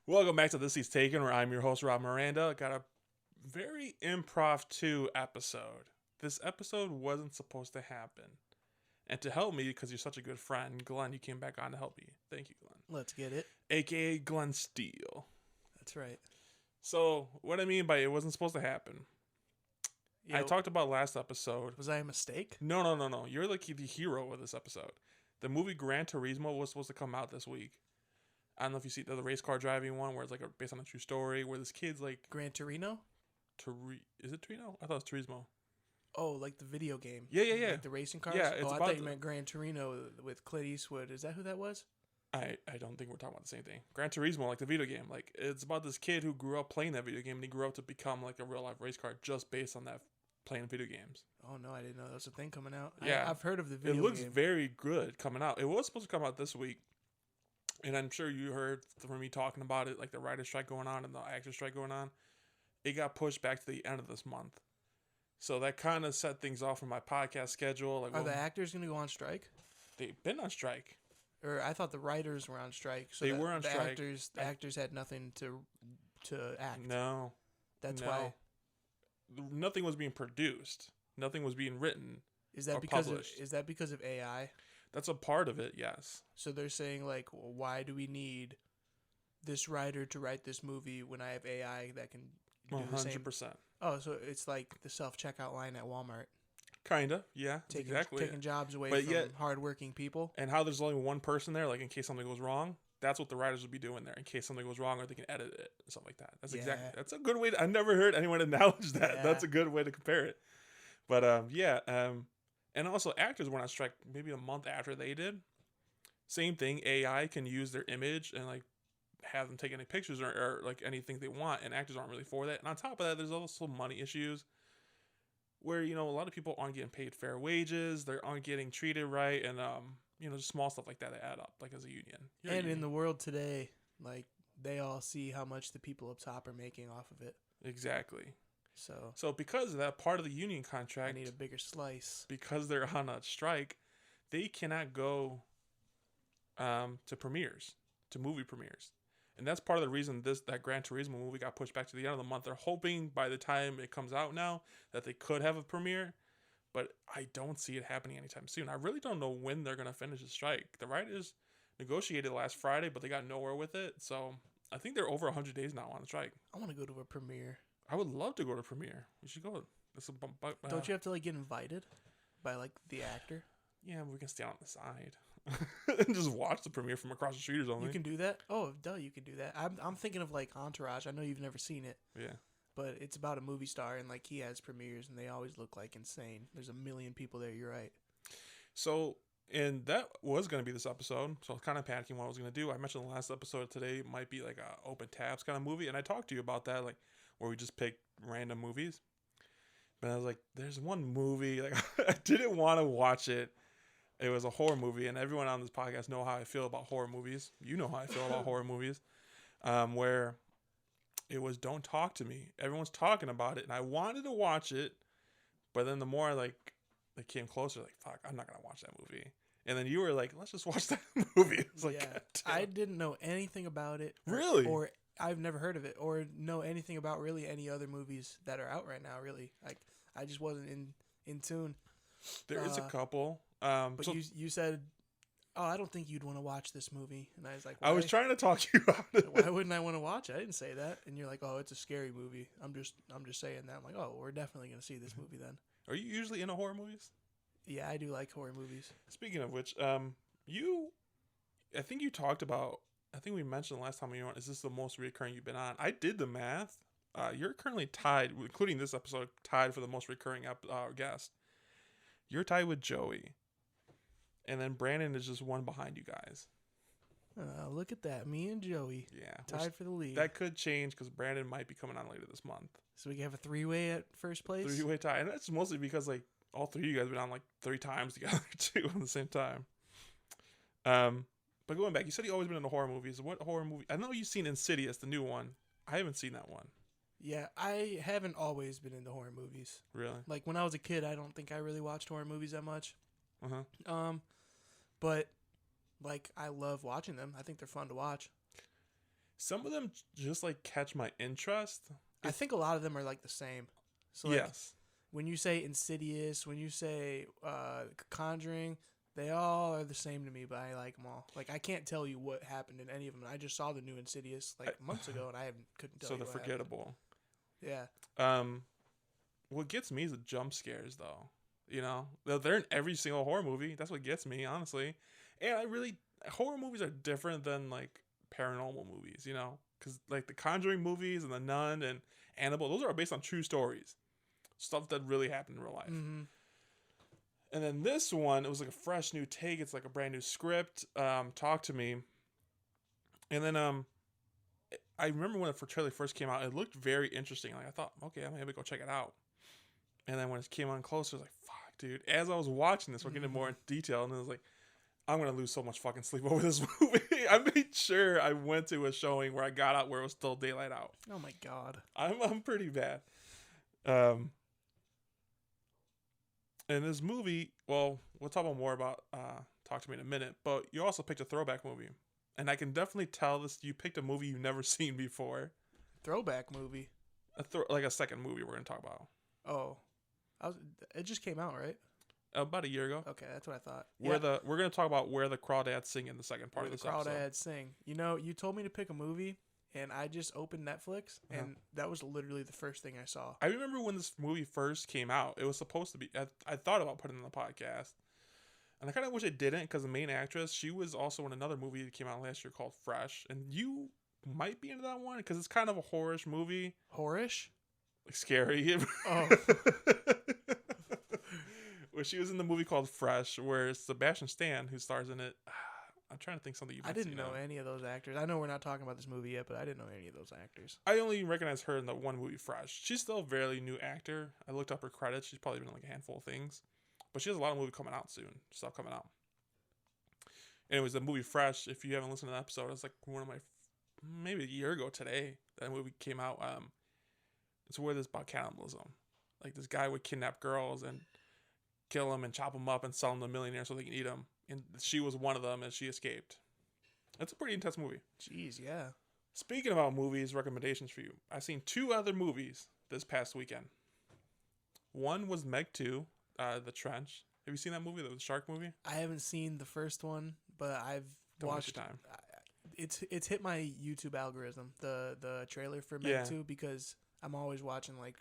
Welcome back to This He's Taken, where I'm your host, Rob Miranda. Got a very improv 2 episode. This episode wasn't supposed to happen. And to help me, because you're such a good friend, Glenn, you came back on to help me. Thank you, Glenn. Let's get it. AKA Glenn Steele. That's right. So, what I mean by it wasn't supposed to happen. I talked about last episode. Was I a mistake? No. You're like the hero of this episode. The movie Gran Turismo was supposed to come out this week. I don't know if you see the race car driving one where it's like based on a true story where this kid's like Gran Torino? Is it Torino? I thought it was Turismo. Oh, like the video game. Yeah. Like the racing cars? Yeah, it's I thought you meant Gran Torino with Clint Eastwood. Is that who that was? I don't think we're talking about the same thing. Gran Turismo, like the video game. Like it's about this kid who grew up playing that video game and he grew up to become like a real life race car just based on that playing video games. Oh no, I didn't know that was a thing coming out. Yeah. I've heard of the video game. It looks very good coming out. It was supposed to come out this week. And I'm sure you heard from me talking about it, like the writer's strike going on and the actor's strike going on. It got pushed back to the end of this month. So that kind of set things off from my podcast schedule. Like, Are the actors going to go on strike? They've been on strike. Or I thought the writers were on strike. So they were on strike. The actors had nothing to act. No. That's why. Nothing was being produced. Nothing was being written. Is that because of AI? That's a part of it, yes. So they're saying, like, well, why do we need this writer to write this movie when I have AI that can do 100%. The same? Oh, so it's like the self-checkout line at Walmart. Kind of, yeah. Taking jobs away from hardworking people. And how there's only one person there, like in case something goes wrong, that's what the writers would be doing there. In case something goes wrong or they can edit it and stuff like that. That's a good way. I've never heard anyone acknowledge that. Yeah. That's a good way to compare it. But, and also, actors went on strike maybe a month after they did. Same thing. AI can use their image and like have them take any pictures or like anything they want, and actors aren't really for that. And on top of that, there's also money issues where a lot of people aren't getting paid fair wages, they aren't getting treated right, and just small stuff like that add up, like as a union. In the world today, like they all see how much the people up top are making off of it. Exactly. So because of that part of the union contract, I need a bigger slice. Because they're on a strike, they cannot go to premieres, to movie premieres. And that's part of the reason that Gran Turismo movie got pushed back to the end of the month. They're hoping by the time it comes out now that they could have a premiere, but I don't see it happening anytime soon. I really don't know when they're going to finish the strike. The writers negotiated last Friday, but they got nowhere with it. So I think they're over 100 days now on the strike. I want to go to a premiere. I would love to go to a premiere. We should go. Don't you have to like get invited by like the actor? Yeah, we can stand on the side and just watch the premiere from across the street or something. You can do that? Oh, duh, you can do that. I'm thinking of like Entourage. I know you've never seen it. Yeah. But it's about a movie star and like he has premieres and they always look like insane. There's a million people there. You're right. So, and that was going to be this episode. So I was kind of panicking what I was going to do. I mentioned the last episode today might be like a open tabs kind of movie. And I talked to you about that, like where we just pick random movies. But I was like, there's one movie, like I didn't want to watch it. It was a horror movie, and everyone on this podcast know how I feel about horror movies. You know how I feel about horror movies. Where it was Don't Talk to Me. Everyone's talking about it, and I wanted to watch it, but then the more they came closer, like, fuck, I'm not going to watch that movie. And then you were like, let's just watch that movie. It's like, yeah, I didn't know anything about it. Really? Or I've never heard of it, or know anything about really any other movies that are out right now, really. Like, I just wasn't in tune. There is a couple. But you said, oh, I don't think you'd want to watch this movie. And I was like, why? I was trying to talk you out of it. Why wouldn't I want to watch it? I didn't say that. And you're like, oh, it's a scary movie. I'm just saying that. I'm like, oh, we're definitely going to see this movie then. Are you usually into horror movies? Yeah, I do like horror movies. Speaking of which, I think you talked about, I think we mentioned the last time you were on, is this the most recurring you've been on? I did the math. You're currently tied, including this episode, tied for the most recurring guest. You're tied with Joey. And then Brandon is just one behind you guys. Look at that. Me and Joey. Yeah. Tied for the lead. That could change because Brandon might be coming on later this month. So we can have a three-way at first place? Three-way tie. And that's mostly because, like, all three of you guys have been on, like, 3 times together, too, at the same time. But going back, you said you've always been into horror movies. What horror movie? I know you've seen Insidious, the new one. I haven't seen that one. Yeah, I haven't always been into horror movies. Really? Like, when I was a kid, I don't think I really watched horror movies that much. Uh-huh. But, like, I love watching them. I think they're fun to watch. some of them just like catch my interest. I think a lot of them are like the same. So like, yes. When you say Insidious, when you say Conjuring, they all are the same to me, but I like them all. Like, I can't tell you what happened in any of them. I just saw the new Insidious like months ago, and I couldn't tell you. So they're forgettable. Happened. Yeah. What gets me is the jump scares, though. You know, they're in every single horror movie. That's what gets me, honestly. And horror movies are different than like paranormal movies. You know, because like the Conjuring movies and the Nun and Annabelle, those are based on true stories, stuff that really happened in real life. Mm-hmm. And then this one, it was like a fresh new take. It's like a brand new script. Talk to me. And then I remember when the trailer first came out, it looked very interesting. Like I thought, okay, I'm gonna go check it out. And then when it came on closer, I was like, fuck, dude. As I was watching this, we're getting more in detail, and I was like, I'm gonna lose so much fucking sleep over this movie. I made sure I went to a showing where I got out where it was still daylight out. Oh my god. I'm pretty bad. And this movie, well, we'll talk about more about Talk to Me in a minute, but you also picked a throwback movie. And I can definitely tell this. You picked a movie you've never seen before. Throwback movie? Like a second movie we're going to talk about. Oh. It just came out, right? About a year ago. Okay, that's what I thought. We're going to talk about Where the Crawdads Sing in the second part of this episode. Where the Crawdads Sing. You know, you told me to pick a movie, and I just opened Netflix, and that was literally the first thing I saw. I remember when this movie first came out, it was supposed to be, I thought about putting it on the podcast, and I kind of wish I didn't, because the main actress, she was also in another movie that came out last year called Fresh, and you might be into that one, because it's kind of a horror-ish movie. Horror-ish? Like scary. Oh. Where she was in the movie called Fresh, where Sebastian Stan, who stars in it. I'm trying to think something you might I didn't know any of those actors. I know we're not talking about this movie yet, but I didn't know any of those actors. I only recognize her in the one movie, Fresh. She's still a fairly new actor. I looked up her credits. She's probably been in like a handful of things. But she has a lot of movies coming out soon. Stuff coming out. Anyways, the movie Fresh, if you haven't listened to the episode, it's like one of my, maybe a year ago today, that movie came out. It's where this about cannibalism. Like this guy would kidnap girls and kill them and chop them up and sell them to millionaires so they can eat them. And she was one of them, and she escaped. It's a pretty intense movie. Jeez, yeah. Speaking about movies, recommendations for you. I've seen 2 other movies this past weekend. One was Meg 2, The Trench. Have you seen that movie, the shark movie? I haven't seen the first one, but I've watched. Time. It's hit my YouTube algorithm, the trailer for Meg 2, because I'm always watching like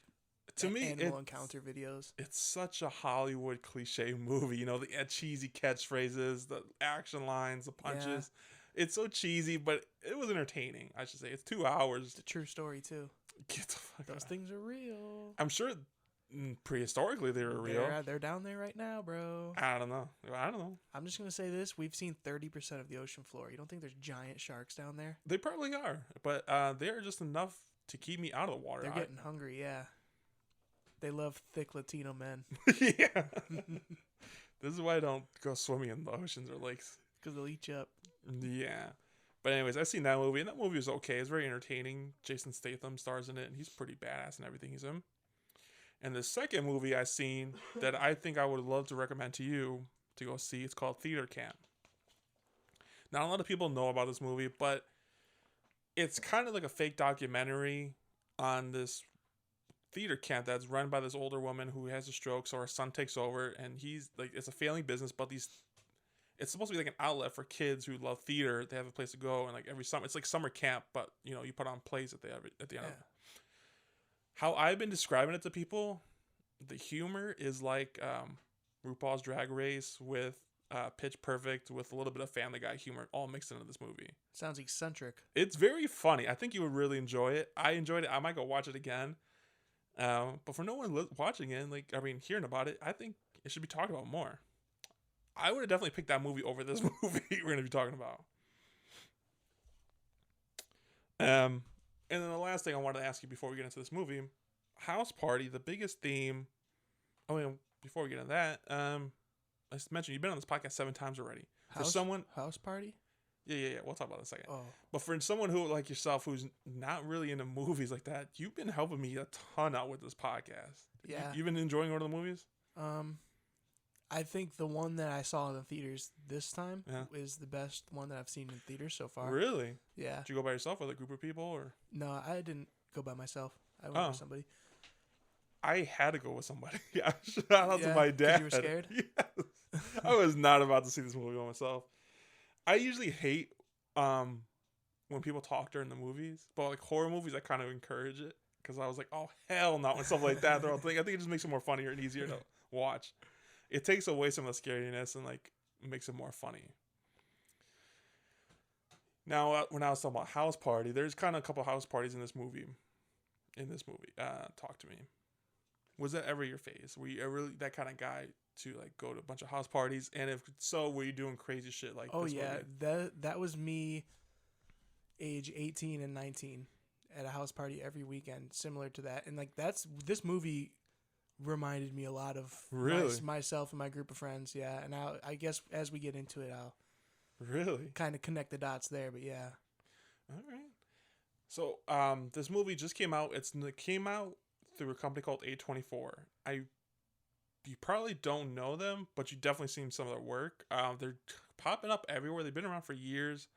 to me animal encounter videos. It's such a Hollywood cliche movie, you know, the cheesy catchphrases, the action lines, the punches. Yeah. It's so cheesy, but it was entertaining, I should say. It's 2 hours. It's a true story too. Get the fuck Those out. Things are real. I'm sure prehistorically they were real. They're down there right now, bro. I don't know. I'm just gonna say this: we've seen 30% of the ocean floor. You don't think there's giant sharks down there? They probably are, but they're just enough to keep me out of the water. They're getting hungry, yeah. They love thick Latino men. Yeah. This is why I don't go swimming in the oceans or lakes. Because they'll eat you up. Yeah. But anyways, I've seen that movie, and that movie was okay. It's very entertaining. Jason Statham stars in it, and he's pretty badass in everything he's in. And the second movie I've seen that I think I would love to recommend to you to go see, it's called Theater Camp. Not a lot of people know about this movie, but it's kind of like a fake documentary on this theater camp that's run by this older woman who has a stroke, so her son takes over, and he's like, it's a failing business, but it's supposed to be like an outlet for kids who love theater. They have a place to go, and like every summer, it's like summer camp, but you know, you put on plays at the end of it. How I've been describing it to people, the humor is like RuPaul's Drag Race with Pitch Perfect with a little bit of Family Guy humor all mixed into this movie. Sounds eccentric. It's very funny. I think you would really enjoy it. I enjoyed it. I might go watch it again. But for no one watching it, hearing about it, I think it should be talked about more. I would have definitely picked that movie over this movie we're going to be talking about. And then the last thing I wanted to ask you before we get into this movie, House Party, the biggest theme. Before we get into that, I just mentioned you've been on this podcast 7 times already. House Party? Yeah. We'll talk about it in a second. Oh. But for someone who like yourself, who's not really into movies like that, you've been helping me a ton out with this podcast. Yeah. You've been enjoying going to the movies? I think the one that I saw in the theaters this time Yeah. is the best one that I've seen in theaters so far. Really? Yeah. Did you go by yourself with a group of people, or? No, I didn't go by myself. I went with somebody. I had to go with somebody. Yeah, shout out to my 'Cause dad. you were scared? Yes. I was not about to see this movie by myself. I usually hate when people talk during the movies, but like horror movies, I kind of encourage it because I was like, oh hell no, and stuff like that. They're all I think it just makes it more funnier and easier to watch. It takes away some of the scariness and like makes it more funny. Now, when I was talking about house party, there's kind of a couple house parties in this movie. Talk to me. Was that ever your phase? Were you ever that kind of guy to like go to a bunch of house parties? And if so, were you doing crazy shit like Oh this yeah, movie? that was me age 18 and 19 at a house party every weekend, similar to that. And like this movie reminded me a lot of Really? myself and my group of friends. Yeah, and I guess as we get into it, I'll Really? kind of connect the dots there. But yeah. All right. So, this movie just came out. It came out through a company called A24. You probably don't know them, but you definitely seen some of their work. They're popping up everywhere. They've been around for years,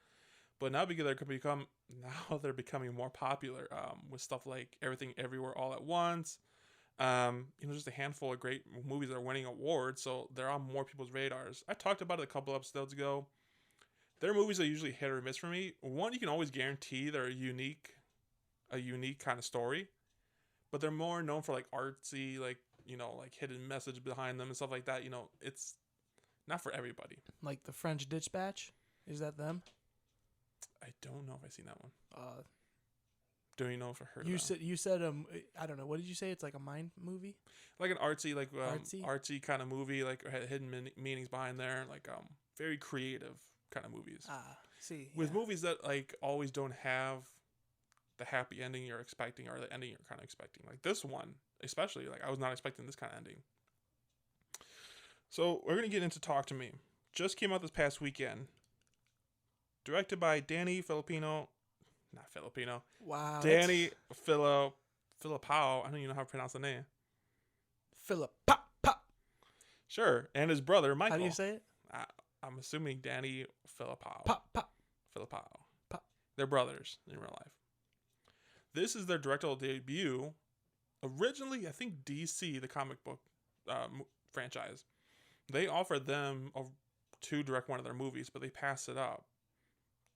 but now they're becoming more popular. With stuff like Everything Everywhere All at Once. Just a handful of great movies that are winning awards, so they're on more people's radars. I talked about it a couple episodes ago. Their movies are usually hit or miss for me. One, you can always guarantee they're a unique kind of story, but they're more known for like artsy, like hidden message behind them and stuff like that. It's not for everybody. Like The French Dispatch, is that them? I don't know if I've seen that one. Don't even know if I heard. You said I don't know. What did you say? It's like a mind movie, like an artsy, Artsy? artsy kind of movie, like had hidden meanings behind there, like very creative kind of movies. See, with movies that like always don't have the happy ending you're expecting or the ending you're kind of expecting. Like this one, especially, like I was not expecting this kind of ending. So we're gonna get into Talk to Me. Just came out this past weekend. Directed by Danny Filipino. Not Filipino. Wow. Danny Philippou. I don't even know how to pronounce the name. Philippou. Sure. And his brother, Michael. How do you say it? I'm assuming Danny Philippou. Philippou. They're brothers in real life. This is their directorial debut. Originally, I think DC, the comic book franchise, they offered them to direct one of their movies, but they passed it up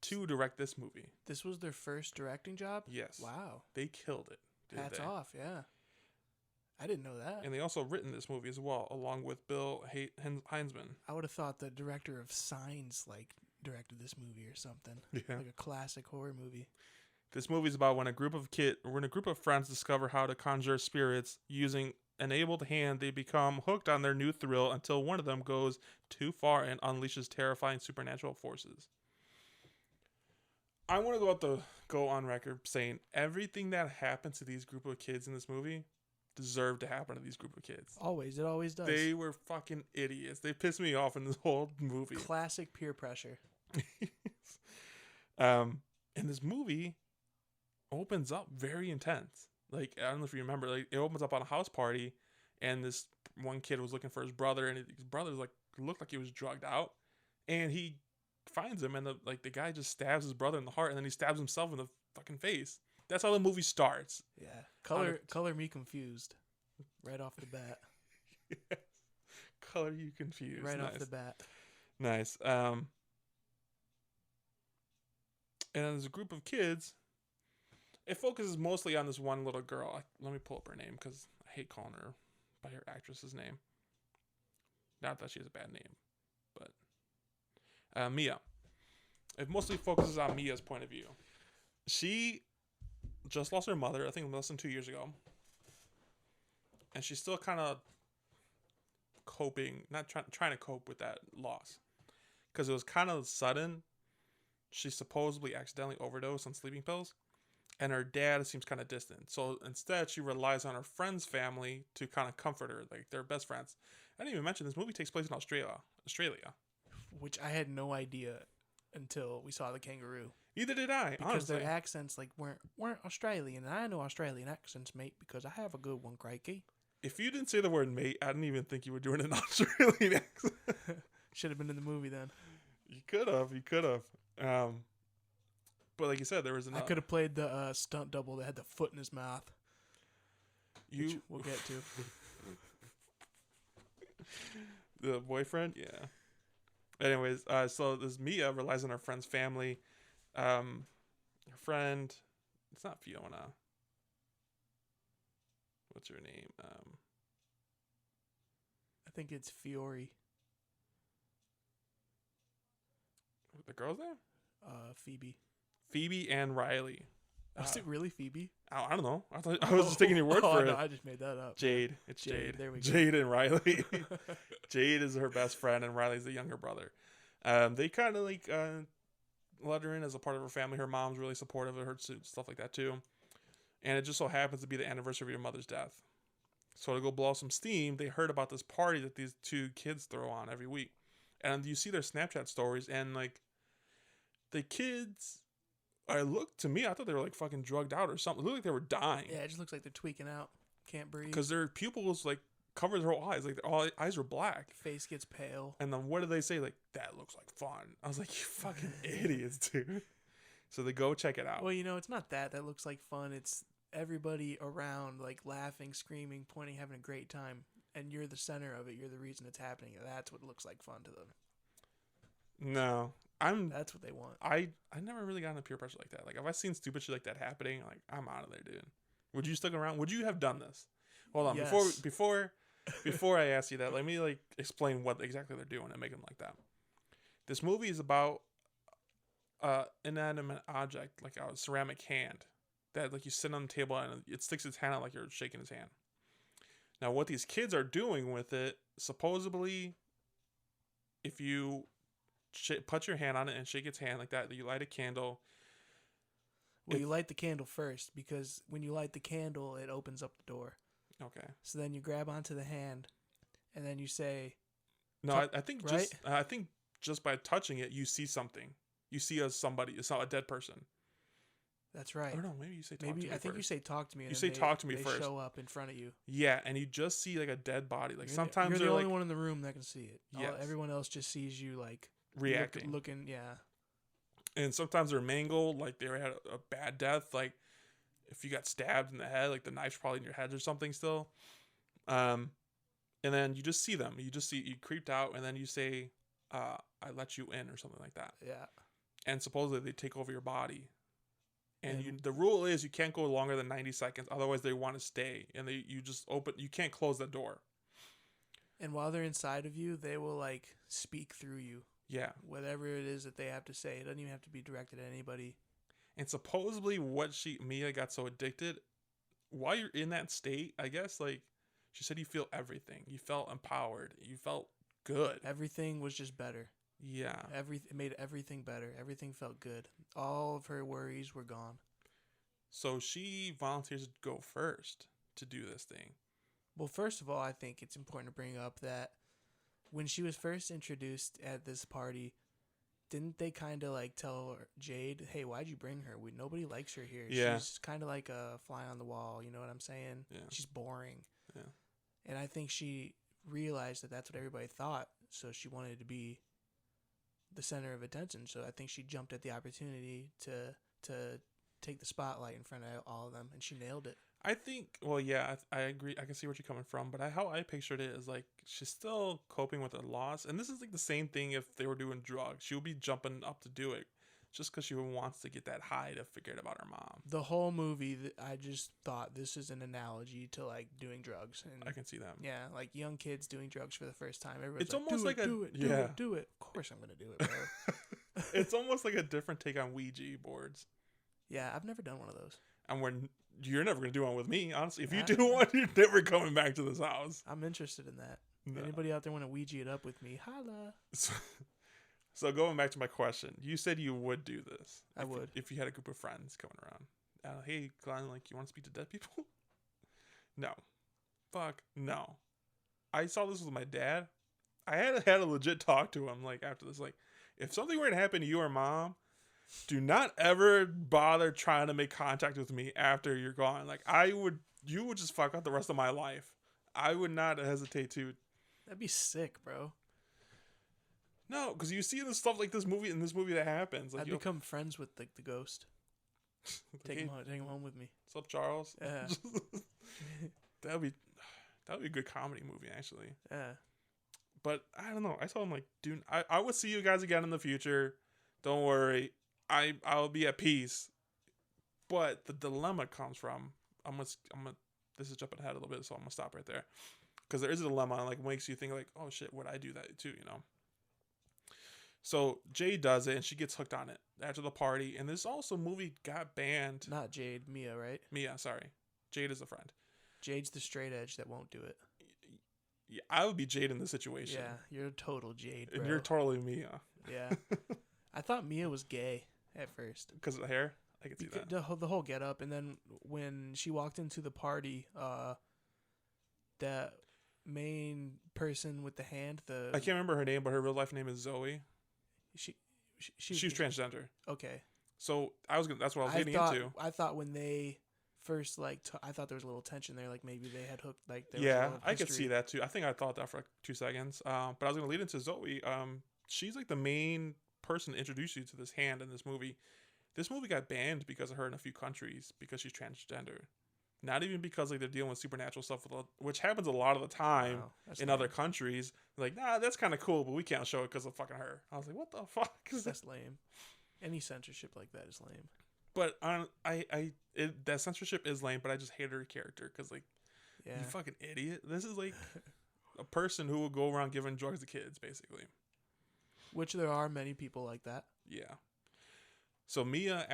to direct this movie. This was their first directing job? Yes. Wow. They killed it. Hats off, yeah. I didn't know that. And they also written this movie as well, along with Bill Heinzman. I would have thought the director of Signs directed this movie or something. Yeah. Like a classic horror movie. This movie is about when a group of friends discover how to conjure spirits using an enabled hand. They become hooked on their new thrill until one of them goes too far and unleashes terrifying supernatural forces. I want to go on record saying everything that happens to these group of kids in this movie deserved to happen to these group of kids. Always. It always does. They were fucking idiots. They pissed me off in this whole movie. Classic peer pressure. And this movie opens up very intense. Like, I don't know if you remember, like it opens up on a house party and this one kid was looking for his brother and his brother looked like he was drugged out, and he finds him and the guy just stabs his brother in the heart and then he stabs himself in the fucking face. That's how the movie starts. Yeah. Color me confused. Right off the bat. Yes. Color you confused. Right nice. off the bat. Nice. And there's a group of kids. It focuses mostly on this one little girl. Let me pull up her name because I hate calling her by her actress's name. Not that she has a bad name, but Mia. It mostly focuses on Mia's point of view. She just lost her mother, I think less than 2 years ago. And she's still kind of coping, not trying to cope with that loss. Because it was kind of sudden. She supposedly accidentally overdosed on sleeping pills. And her dad seems kind of distant. So instead, she relies on her friend's family to kind of comfort her. Like, they're best friends. I didn't even mention this movie takes place in Australia. Which I had no idea until we saw the kangaroo. Either did I, because honestly. their accents weren't Australian. And I know Australian accents, mate, because I have a good one, crikey. If you didn't say the word mate, I didn't even think you were doing an Australian accent. Should have been in the movie then. You could have. But like you said, there was I could have played the stunt double that had the foot in his mouth. Which we'll get to. The boyfriend? Yeah. Anyways, so this Mia relies on her friend's family. Her friend, it's not Fiona. What's her name? I think it's Fiore. The girl's name? Phoebe. Phoebe and Riley. Was it really Phoebe? I don't know. I was just taking your word for it. No, I just made that up. Jade. It's Jade. There we go. Jade and Riley. Jade is her best friend, and Riley's the younger brother. They kind of like let her in as a part of her family. Her mom's really supportive of her, stuff like that too. And it just so happens to be the anniversary of your mother's death. So to go blow some steam, they heard about this party that these two kids throw on every week. And you see their Snapchat stories, and like the kids, I thought they were like fucking drugged out or something. It looked like they were dying. Yeah, it just looks like they're tweaking out. Can't breathe. Because their pupils like cover their whole eyes. Like their eyes are black. Face gets pale. And then what do they say? Like, that looks like fun. I was like, you fucking idiots, dude. So they go check it out. Well, it's not that looks like fun. It's everybody around like laughing, screaming, pointing, having a great time. And you're the center of it. You're the reason it's happening. That's what looks like fun to them. No. That's what they want. I never really got into peer pressure like that. Like, if I seen stupid shit like that happening, like, I'm out of there, dude. Would you stick around? Would you have done this? Hold on. Yes. Before I ask you that, let me like explain what exactly they're doing and make them like that. This movie is about inanimate object, like a ceramic hand that like you sit on the table and it sticks its hand out like you're shaking his hand. Now, what these kids are doing with it, supposedly, if you put your hand on it and shake its hand like that, you light a candle. Well, you light the candle first, because when you light the candle, it opens up the door. Okay. So then you grab onto the hand, and then you say... No, I think right? just by touching it, you see something. You see somebody. It's not a dead person. That's right. Or no, maybe you say talk to me I think first. you say talk to me. You say talk to me they first. Show up in front of you. Yeah, and you just see like a dead body. Like sometimes you're they're the only like one in the room that can see it. Yes. Everyone else just sees you like reacting, looking. Yeah. And sometimes they're mangled, like they had a bad death. Like if you got stabbed in the head, like the knife's probably in your head or something still. And then you just see them. You creeped out, and then you say, "I let you in" or something like that. Yeah. And supposedly they take over your body. And the rule is you can't go longer than 90 seconds. Otherwise, they want to stay. And you can't close the door. And while they're inside of you, they will like speak through you. Yeah. Whatever it is that they have to say. It doesn't even have to be directed at anybody. And supposedly Mia got so addicted, while you're in that state, I guess, like, she said you feel everything. You felt empowered. You felt good. Everything was just better. Yeah. It made everything better. Everything felt good. All of her worries were gone. So she volunteers to go first to do this thing. Well, first of all, I think it's important to bring up that when she was first introduced at this party, didn't they kind of like tell Jade, "Hey, why'd you bring her? Nobody likes her here. Yeah. She's kind of like a fly on the wall." You know what I'm saying? Yeah. She's boring. Yeah. And I think she realized that that's what everybody thought, so she wanted to be the center of attention. So I think she jumped at the opportunity to take the spotlight in front of all of them, and she nailed it. I think, well, yeah, I agree. I can see where you're coming from, but how I pictured it is like she's still coping with her loss. And this is like the same thing if they were doing drugs. She would be jumping up to do it just because she wants to get that high to forget about her mom. The whole movie, I just thought this is an analogy to like doing drugs. And I can see that. yeah, like young kids doing drugs for the first time. Everybody's It's like, almost like do it. Of course I'm going to do it, bro. It's almost like a different take on Ouija boards. Yeah, I've never done one of those. And you're never going to do one with me, honestly. If you do one, you're never coming back to this house. I'm interested in that. No. Anybody out there want to Ouija it up with me? Holla. So going back to my question, you said you would do this. I would. If you had a group of friends coming around. Hey, Glenn, like, you want to speak to dead people? No. Fuck, no. I saw this with my dad. I had a legit talk to him, like, after this. Like, if something were to happen to you or mom, do not ever bother trying to make contact with me after you're gone. Like, you would just fuck up the rest of my life. I would not hesitate to. That'd be sick, bro. No, because you see this stuff like this movie that happens. Like, I'd become friends with the ghost. Take him home with me. What's up, Charles? Yeah. That'd be a good comedy movie, actually. Yeah. But I don't know. I told him, like, dude, I will see you guys again in the future. Don't worry. I'll be at peace. But the dilemma comes from this is jumping ahead a little bit, so I'm gonna stop right there. Because there is a dilemma, and like makes you think like, oh shit, would I do that too, you know? So Jade does it and she gets hooked on it after the party. And this also movie got banned. Not Jade, Mia, right? Mia, sorry. Jade is a friend. Jade's the straight edge that won't do it. Yeah, I would be Jade in this situation. Yeah, you're a total Jade, bro. And you're totally Mia. Yeah. I thought Mia was gay at first. Because of the hair? I could see that. The whole get up. And then when she walked into the party, that main person with the hand, I can't remember her name, but her real life name is Zoe. She's transgender. Okay. So that's what I was leading into. I thought when they first I thought there was a little tension there, like maybe they had hooked, like there yeah, was I could see that too. I think I thought that for like 2 seconds. But I was gonna lead into Zoe. She's like the main person to introduce you to this hand in this movie. This movie got banned because of her in a few countries because she's transgender. Not even because like they're dealing with supernatural stuff, which happens a lot of the time in other countries. Like, nah, that's kind of cool, but we can't show it because of fucking her. I was like, what the fuck? That's lame. Any censorship like that is lame. But that censorship is lame. But I just hate her character because like, you fucking idiot. This is like a person who will go around giving drugs to kids, basically. Which there are many people like that. Yeah. So Mia,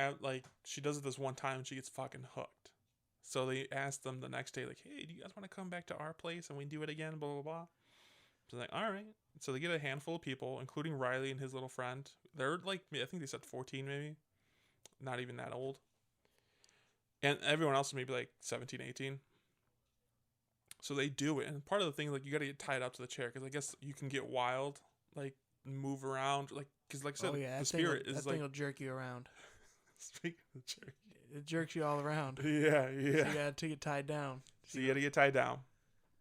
she does it this one time and she gets fucking hooked. So they asked them the next day, like, hey, do you guys want to come back to our place and we do it again, blah, blah, blah. So they're like, all right. So they get a handful of people, including Riley and his little friend. They're like, I think they said 14 maybe. Not even that old. And everyone else is maybe like 17, 18. So they do it. And part of the thing, like, you got to get tied up to the chair because I guess you can get wild, like, move around. Like, because like I said, the spirit is like... That thing will jerk you around. Speaking of jerk. It jerks you all around. Yeah. So you got to get tied down. So you got to get tied down.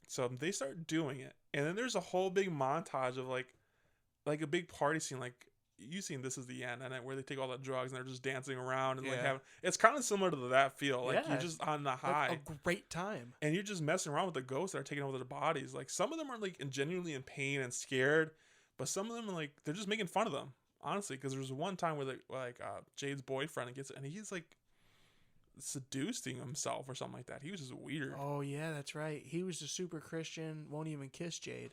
So they start doing it. And then there's a whole big montage of like a big party scene. Like, you've seen This Is the End, and where they take all the drugs and they're just dancing around. And like it's kind of similar to that feel. Like, you're just on the high. Like a great time. And you're just messing around with the ghosts that are taking over their bodies. Like, some of them are like genuinely in pain and scared. But some of them are like, they're just making fun of them. Honestly, because there was one time where Jade's boyfriend gets it, and he's like seducing himself or something like that. He was just weird. Oh yeah, that's right. He was a super Christian, won't even kiss Jade.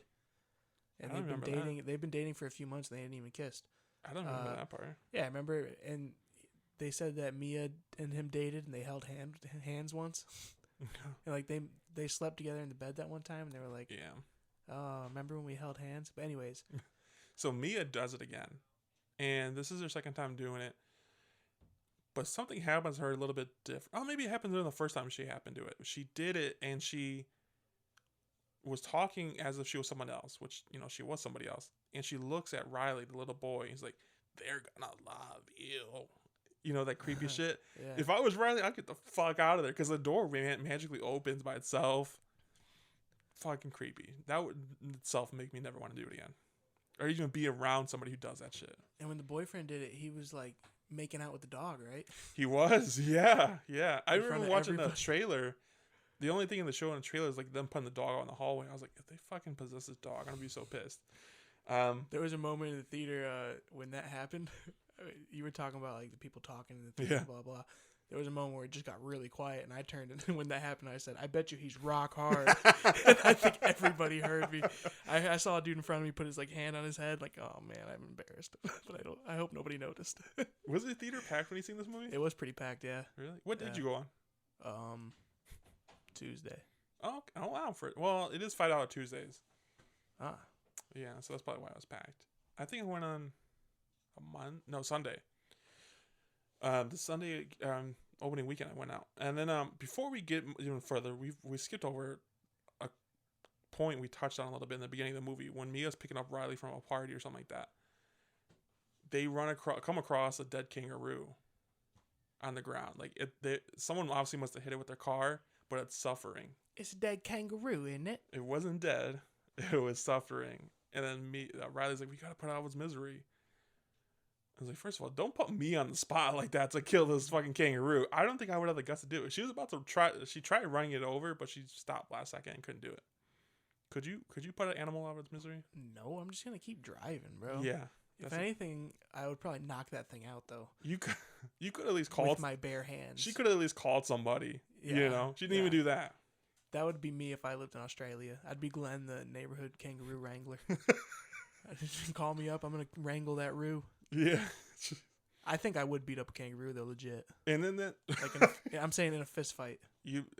And they've been dating for a few months and they hadn't even kissed. I don't remember that part. Yeah, I remember, and they said that Mia and him dated and they held hands once. And like they slept together in the bed that one time and they were like, oh, remember when we held hands? But anyways. So Mia does it again. And this is her second time doing it. But something happens to her a little bit different. Oh, maybe it happened to her the first time she happened to it. She did it and she was talking as if she was someone else, which, you know, she was somebody else. And she looks at Riley, the little boy. He's like, they're gonna love you. You know, that creepy shit. Yeah. If I was Riley, I'd get the fuck out of there because the door magically opens by itself. Fucking creepy. That would itself make me never want to do it again. Or even be around somebody who does that shit. And when the boyfriend did it, he was like making out with the dog, right? He was, yeah. I remember watching the trailer. The only thing in the show in the trailer is like them putting the dog out in the hallway. I was like, if they fucking possess this dog, I'm gonna be so pissed. There was a moment in the theater when that happened. You were talking about like the people talking in the theater, blah blah. There was a moment where it just got really quiet, and I turned, and when that happened, I said, I bet you he's rock hard. And I think everybody heard me. I saw a dude in front of me put his like hand on his head, like, oh man, I'm embarrassed. But I hope nobody noticed. Was the theater packed when you seen this movie? It was pretty packed, yeah. Really? What did you go on? Tuesday. Oh wow. Well, it is $5 Tuesdays. Ah. Yeah, so that's probably why it was packed. I think I went on Sunday. The Sunday opening weekend I went out. And then before we get even further, we skipped over a point we touched on a little bit in the beginning of the movie when Mia's picking up Riley from a party or something like that. They come across a dead kangaroo on the ground. Like someone obviously must have hit it with their car, but it's suffering. It's a dead kangaroo, isn't it? It wasn't dead. It was suffering. And then Riley's like, we gotta put out of its misery. I was like, first of all, don't put me on the spot like that to kill this fucking kangaroo. I don't think I would have the guts to do it. She was about to try. She tried running it over, but she stopped last second and couldn't do it. Could you put an animal out of its misery? No, I'm just gonna keep driving, bro. Yeah. If anything, I would probably knock that thing out, though. You could at least call with my bare hands. She could have at least called somebody. Yeah, you know, she didn't even do that. That would be me if I lived in Australia. I'd be Glenn, the neighborhood kangaroo wrangler. Call me up. I'm gonna wrangle that roo. Yeah. I think I would beat up a kangaroo though, legit. And then that, I'm saying in a fist fight.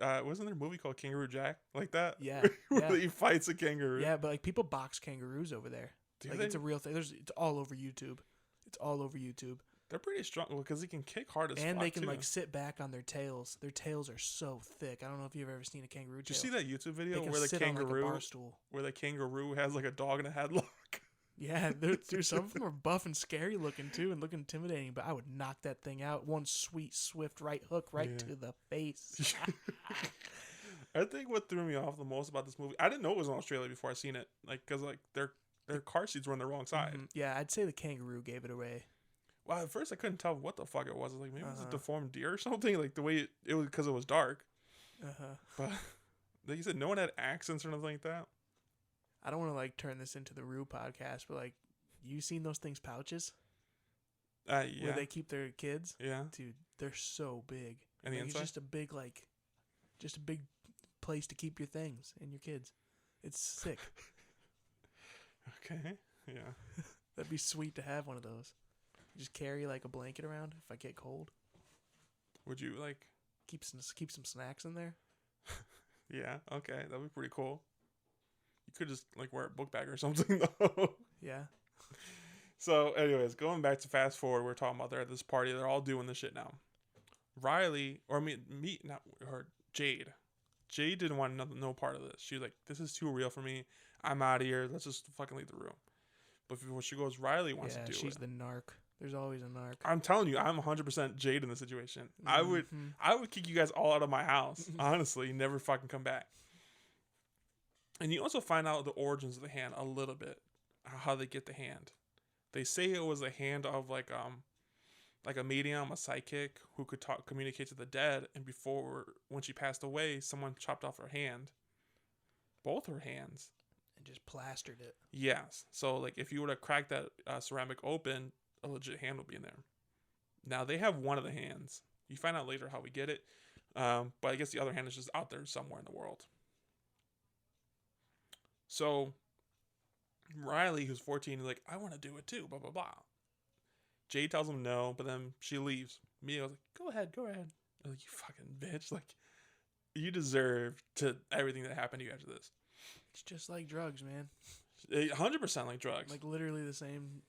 Wasn't there a movie called Kangaroo Jack like that? Yeah. Where he fights a kangaroo. Yeah, but like people box kangaroos over there. It's a real thing. It's all over YouTube. It's all over YouTube. They're pretty strong because they can kick hard as fuck. And they can like sit back on their tails. Their tails are so thick. I don't know if you've ever seen a kangaroo tail. Did you see that YouTube video where the kangaroo has like a dog in a headlock? Yeah, some of them are buff and scary looking too, and look intimidating. But I would knock that thing out. One sweet, swift right hook right to the face. I think what threw me off the most about this movie, I didn't know it was in Australia before I seen it, like because like their car seats were on the wrong side. Mm-hmm. Yeah, I'd say the kangaroo gave it away. Well, at first I couldn't tell what the fuck it was. I was like, maybe it was a deformed deer or something. Like the way it was because it was dark. But like you said, no one had accents or nothing like that. I don't want to like turn this into the Rue podcast, but like, you seen those things pouches? Yeah. Where they keep their kids? Yeah. Dude, they're so big. And the inside? It's just a big place to keep your things and your kids. It's sick. Okay. Yeah. That'd be sweet to have one of those. Just carry like a blanket around if I get cold. Would you like keep some snacks in there? Yeah. Okay. That'd be pretty cool. You could just like wear a book bag or something though. Yeah. So, anyways, going back to fast forward, we're talking about they're at this party. They're all doing this shit now. Riley, or not her, Jade. Jade didn't want no part of this. She was like, "This is too real for me. I'm out of here. Let's just fucking leave the room." But before she goes, Riley wants to do it. She's the narc. There's always a narc. I'm telling you, I'm 100% Jade in this situation. Mm-hmm. I would kick you guys all out of my house. Honestly, never fucking come back. And you also find out the origins of the hand a little bit, how they get the hand. They say it was a hand of like a medium, a psychic who could communicate to the dead. And when she passed away, someone chopped off her hand, both her hands, and just plastered it. Yes. So like if you were to crack that ceramic open, a legit hand would be in there. Now they have one of the hands. You find out later how we get it, but I guess the other hand is just out there somewhere in the world. So Riley, who's 14, is like, I want to do it too, blah, blah, blah. Jay tells him no, but then she leaves. Mia was like, go ahead. I'm like, you fucking bitch. Like, you deserve everything that happened to you after this. It's just like drugs, man. 100% like drugs. Like literally the same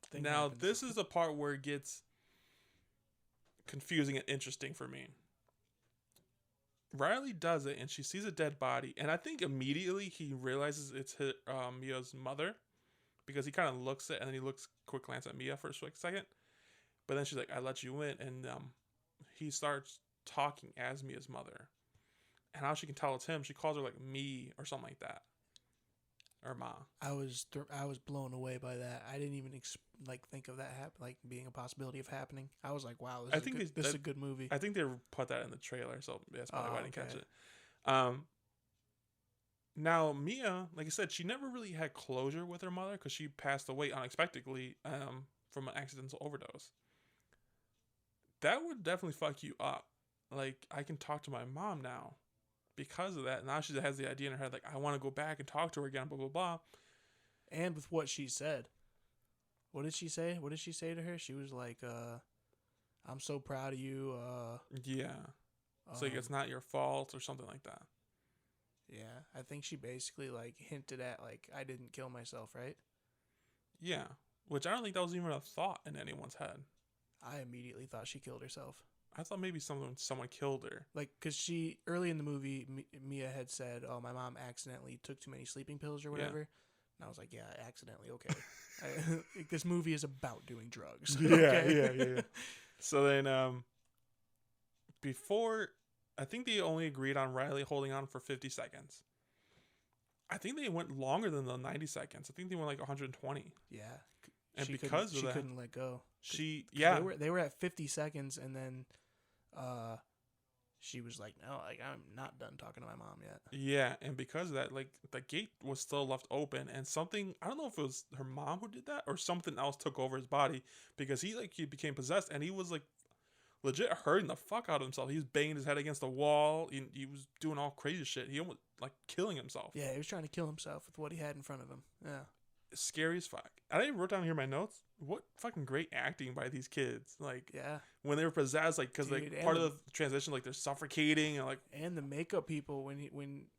thing. Now, happens. this is the part where it gets confusing and interesting for me. Riley does it, and she sees a dead body, and I think immediately he realizes it's Mia's mother, because he kind of looks at, and then he looks quick glance at Mia for a second, but then she's like, "I let you in," and he starts talking as Mia's mother, and how she can tell it's him, she calls her like me or something like that, or Ma. I was blown away by that. I didn't even think of that being a possibility of happening. I was like, wow, this is a good movie. I think they put that in the trailer, so that's probably why I didn't catch it. Now Mia, like I said, she never really had closure with her mother because she passed away unexpectedly from an accidental overdose. That would definitely fuck you up. Like, I can talk to my mom now because of that. Now she has the idea in her head, like, I want to go back and talk to her again, blah, blah, blah. And with what she said. What did she say? What did she say to her? She was like, I'm so proud of you. Yeah. It's like, it's not your fault or something like that. Yeah. I think she basically, like, hinted at, like, I didn't kill myself, right? Yeah. Which I don't think that was even a thought in anyone's head. I immediately thought she killed herself. I thought maybe someone killed her. Like, because early in the movie, Mia had said, oh, my mom accidentally took too many sleeping pills or whatever. Yeah. And I was like, yeah, accidentally, okay. This movie is about doing drugs. Yeah, okay? yeah. So then, before I think they only agreed on Riley holding on for 50 seconds. I think they went longer than the 90 seconds. I think they went like 120. Yeah. And because of that, she couldn't let go. Yeah. They were at 50 seconds, and then she was like, no, like, I'm not done talking to my mom yet. Yeah, and because of that, like, the gate was still left open, and something, I don't know if it was her mom who did that or something else took over his body, because he became possessed, and he was like legit hurting the fuck out of himself. He was banging his head against the wall. He was doing all crazy shit. He almost like killing himself. Yeah, he was trying to kill himself with what he had in front of him. Yeah. Scary as fuck. I even wrote down here my notes. What fucking great acting by these kids. Like, yeah, when they were possessed, like, because like part of the transition, like, they're suffocating and like. And the makeup people, when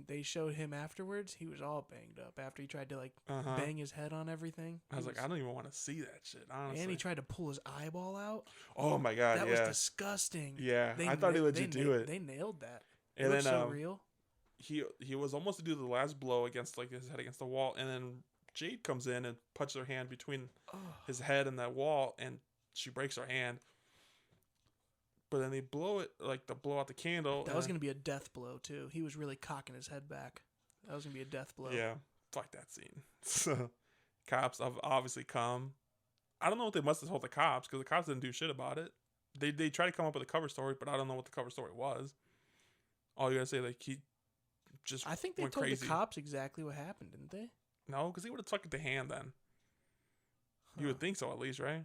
they showed him afterwards, he was all banged up after he tried to like bang his head on everything. I was like, I don't even want to see that shit, honestly. And he tried to pull his eyeball out. Oh my god, that was disgusting. Yeah, I thought he legit do it. They nailed that. And then so real. He was almost to do the last blow against like his head against the wall, and then Jade comes in and punches her hand between his head and that wall, and she breaks her hand. But then they blow out the candle. That was going to be a death blow, too. He was really cocking his head back. That was going to be a death blow. Yeah, fuck that scene. So, cops have obviously come. I don't know what they must have told the cops, because the cops didn't do shit about it. They tried to come up with a cover story, but I don't know what the cover story was. All you gotta say, like, he just I think they went told crazy. The cops exactly what happened, didn't they? No, because he would have took the hand then. You would think so, at least, right?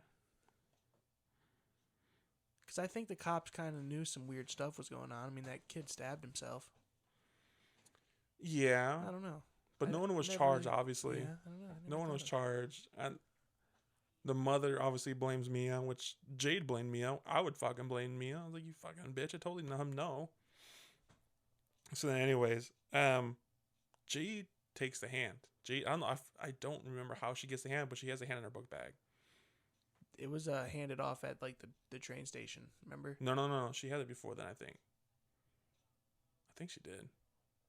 Because I think the cops kind of knew some weird stuff was going on. I mean, that kid stabbed himself. Yeah. I don't know. But no one was charged, obviously. Yeah, I don't know. No one was charged. And the mother obviously blames Mia, which Jade blamed Mia. I would fucking blame Mia. I was like, you fucking bitch. I told him no. So then anyways, Jade takes the hand. Jade, I don't know. I don't remember how she gets the hand, but she has the hand in her book bag. It was handed off at like the train station. Remember? No. She had it before then. I think she did,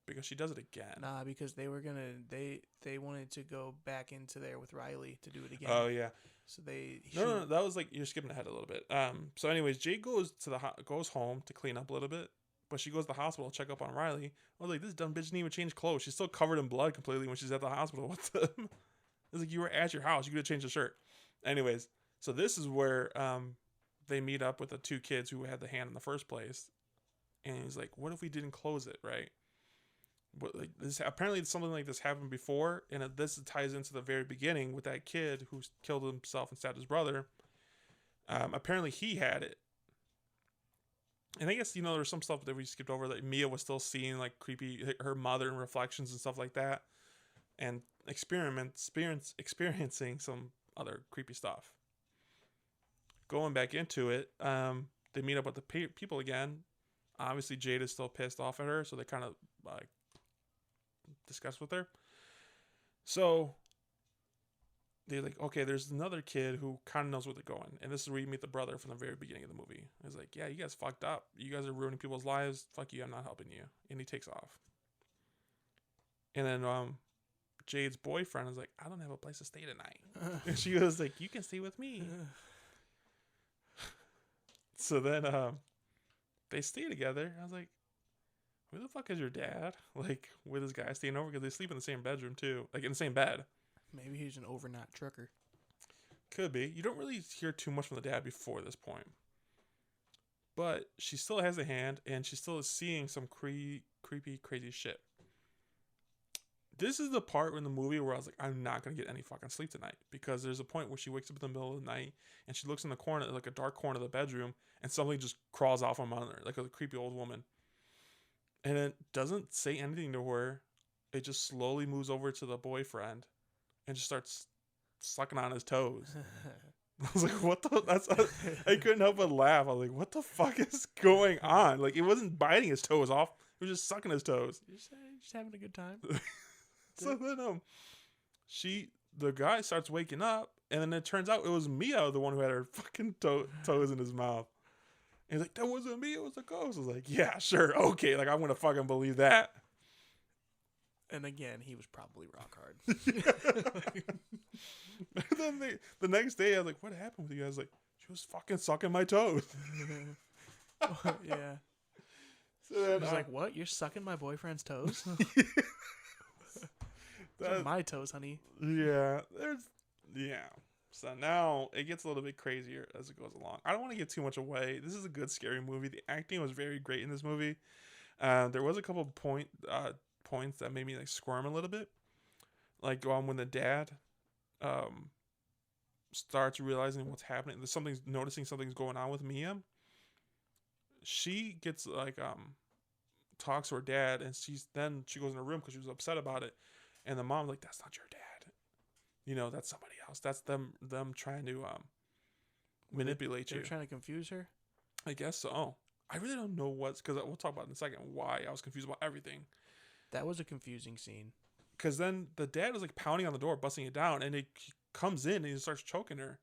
because she does it again. Nah, because they were gonna they wanted to go back into there with Riley to do it again. Oh yeah. So they no. That was like, you're skipping ahead a little bit. So anyways, Jade goes to goes home to clean up a little bit, but she goes to the hospital to check up on Riley. I was like, this dumb bitch didn't even change clothes. She's still covered in blood completely when she's at the hospital. What the? It's like, you were at your house. You could have changed the shirt. Anyways. So this is where they meet up with the two kids who had the hand in the first place, and he's like, "What if we didn't close it, right?" But like this, apparently something like this happened before, and this ties into the very beginning with that kid who killed himself and stabbed his brother. Apparently he had it, and I guess there was some stuff that we skipped over. That Mia was still seeing like creepy her mother and reflections and stuff like that, and experiencing some other creepy stuff. Going back into it, they meet up with the people again. Obviously, Jade is still pissed off at her, so they kind of discuss with her. So they're like, okay, there's another kid who kind of knows where they're going, and this is where you meet the brother from the very beginning of the movie. He's like, yeah, you guys fucked up. You guys are ruining people's lives. Fuck you, I'm not helping you. And he takes off. And then Jade's boyfriend is like, I don't have a place to stay tonight. And she was like, you can stay with me. So then they stay together. I was like, who the fuck is your dad? Like, with this guy staying over? Because they sleep in the same bedroom, too. Like, in the same bed. Maybe he's an overnight trucker. Could be. You don't really hear too much from the dad before this point. But she still has a hand, and she still is seeing some creepy, crazy shit. This is the part in the movie where I was like, I'm not going to get any fucking sleep tonight. Because there's a point where she wakes up in the middle of the night, and she looks in the corner, like a dark corner of the bedroom, and something just crawls out from under her, like a creepy old woman. And it doesn't say anything to her. It just slowly moves over to the boyfriend and just starts sucking on his toes. I was like, what the? I couldn't help but laugh. I was like, what the fuck is going on? Like, it wasn't biting his toes off. It was just sucking his toes. Just having a good time. So then the guy starts waking up, and then it turns out it was Mia, the one who had her fucking toes in his mouth. And he's like, that wasn't me, it was a ghost. I was like, yeah, sure, okay, like, I'm gonna fucking believe that. And again, he was probably rock hard. And then the next day, I was like, what happened with you guys? Like, she was fucking sucking my toes. Yeah. So then, He's like, what? You're sucking my boyfriend's toes? Those are my toes, honey. Yeah. So now it gets a little bit crazier as it goes along. I don't want to give too much away. This is a good scary movie. The acting was very great in this movie. There was a couple of points that made me like squirm a little bit. Like when the dad starts realizing what's happening. Noticing something's going on with Mia. She gets like talks to her dad, and she goes in her room because she was upset about it. And the mom's like, "That's not your dad. You know, that's somebody else. That's them trying to manipulate you. They're trying to confuse her? I guess so. I really don't know because we'll talk about in a second why I was confused about everything. That was a confusing scene. Because then the dad was like pounding on the door, busting it down, and he comes in and he starts choking her.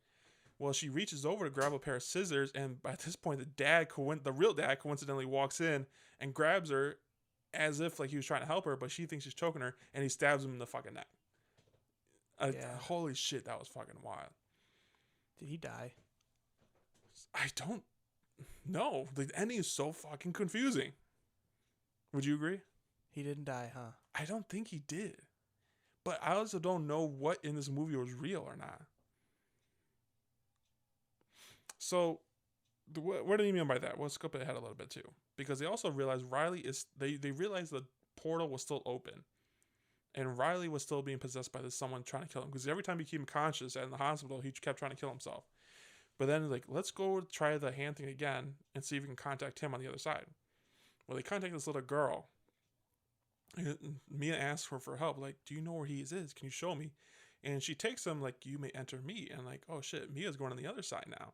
Well, she reaches over to grab a pair of scissors, and by this point, the real dad coincidentally walks in and grabs her as if like he was trying to help her, but she thinks he's choking her, and he stabs him in the fucking neck. Holy shit, that was fucking wild. Did he die? I don't know. The ending is so fucking confusing. Would you agree? He didn't die, huh? I don't think he did. But I also don't know what in this movie was real or not. So, what do you mean by that? We'll skip ahead a little bit too. Because they also realized they realized the portal was still open. And Riley was still being possessed by someone trying to kill him. Because every time he became conscious in the hospital, he kept trying to kill himself. But then, like, let's go try the hand thing again and see if we can contact him on the other side. Well, they contact this little girl. And Mia asks her for help. Like, do you know where he is? Can you show me? And she takes him, like, you may enter me. And, like, oh, shit, Mia's going on the other side now.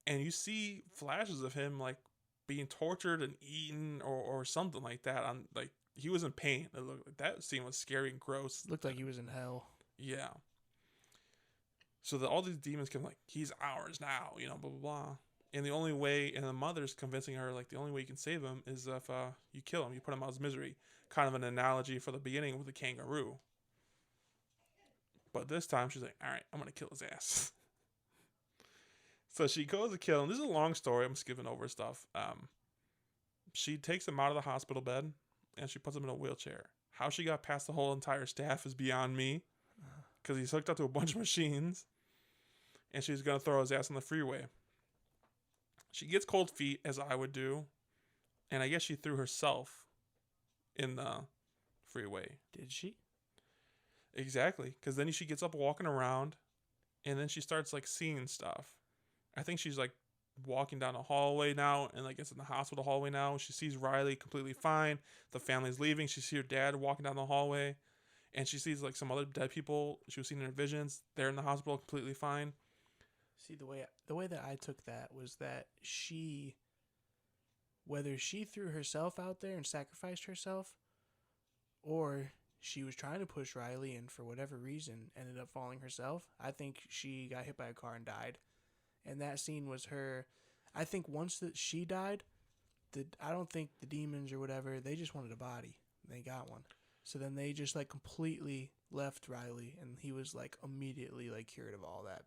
And you see flashes of him, like, being tortured and eaten or something like that. Like, he was in pain. That scene was scary and gross. Looked like he was in hell. Yeah. So all these demons come like, he's ours now, you know, blah, blah, blah. And the only way, and the mother's convincing her, like, the only way you can save him is if you kill him. You put him out of his misery. Kind of an analogy for the beginning with the kangaroo. But this time, she's like, all right, I'm going to kill his ass. So she goes to kill him. This is a long story. I'm skipping over stuff. She takes him out of the hospital bed, and she puts him in a wheelchair. How she got past the whole entire staff is beyond me. Because he's hooked up to a bunch of machines. And she's going to throw his ass on the freeway. She gets cold feet, as I would do. And I guess she threw herself in the freeway. Did she? Exactly. Because then she gets up walking around. And then she starts, like, seeing stuff. I think she's, like, walking down a hallway now. And, like, it's in the hospital hallway now. She sees Riley completely fine. The family's leaving. She sees her dad walking down the hallway. And she sees, like, some other dead people she was seeing in her visions. They're in the hospital completely fine. See, the way that I took that was that whether she threw herself out there and sacrificed herself, or she was trying to push Riley and for whatever reason ended up falling herself, I think she got hit by a car and died. And that scene was her. I think once that she died, I don't think the demons or whatever, they just wanted a body. They got one. So then they just, like, completely left Riley, and he was, like, immediately, like, cured of all that.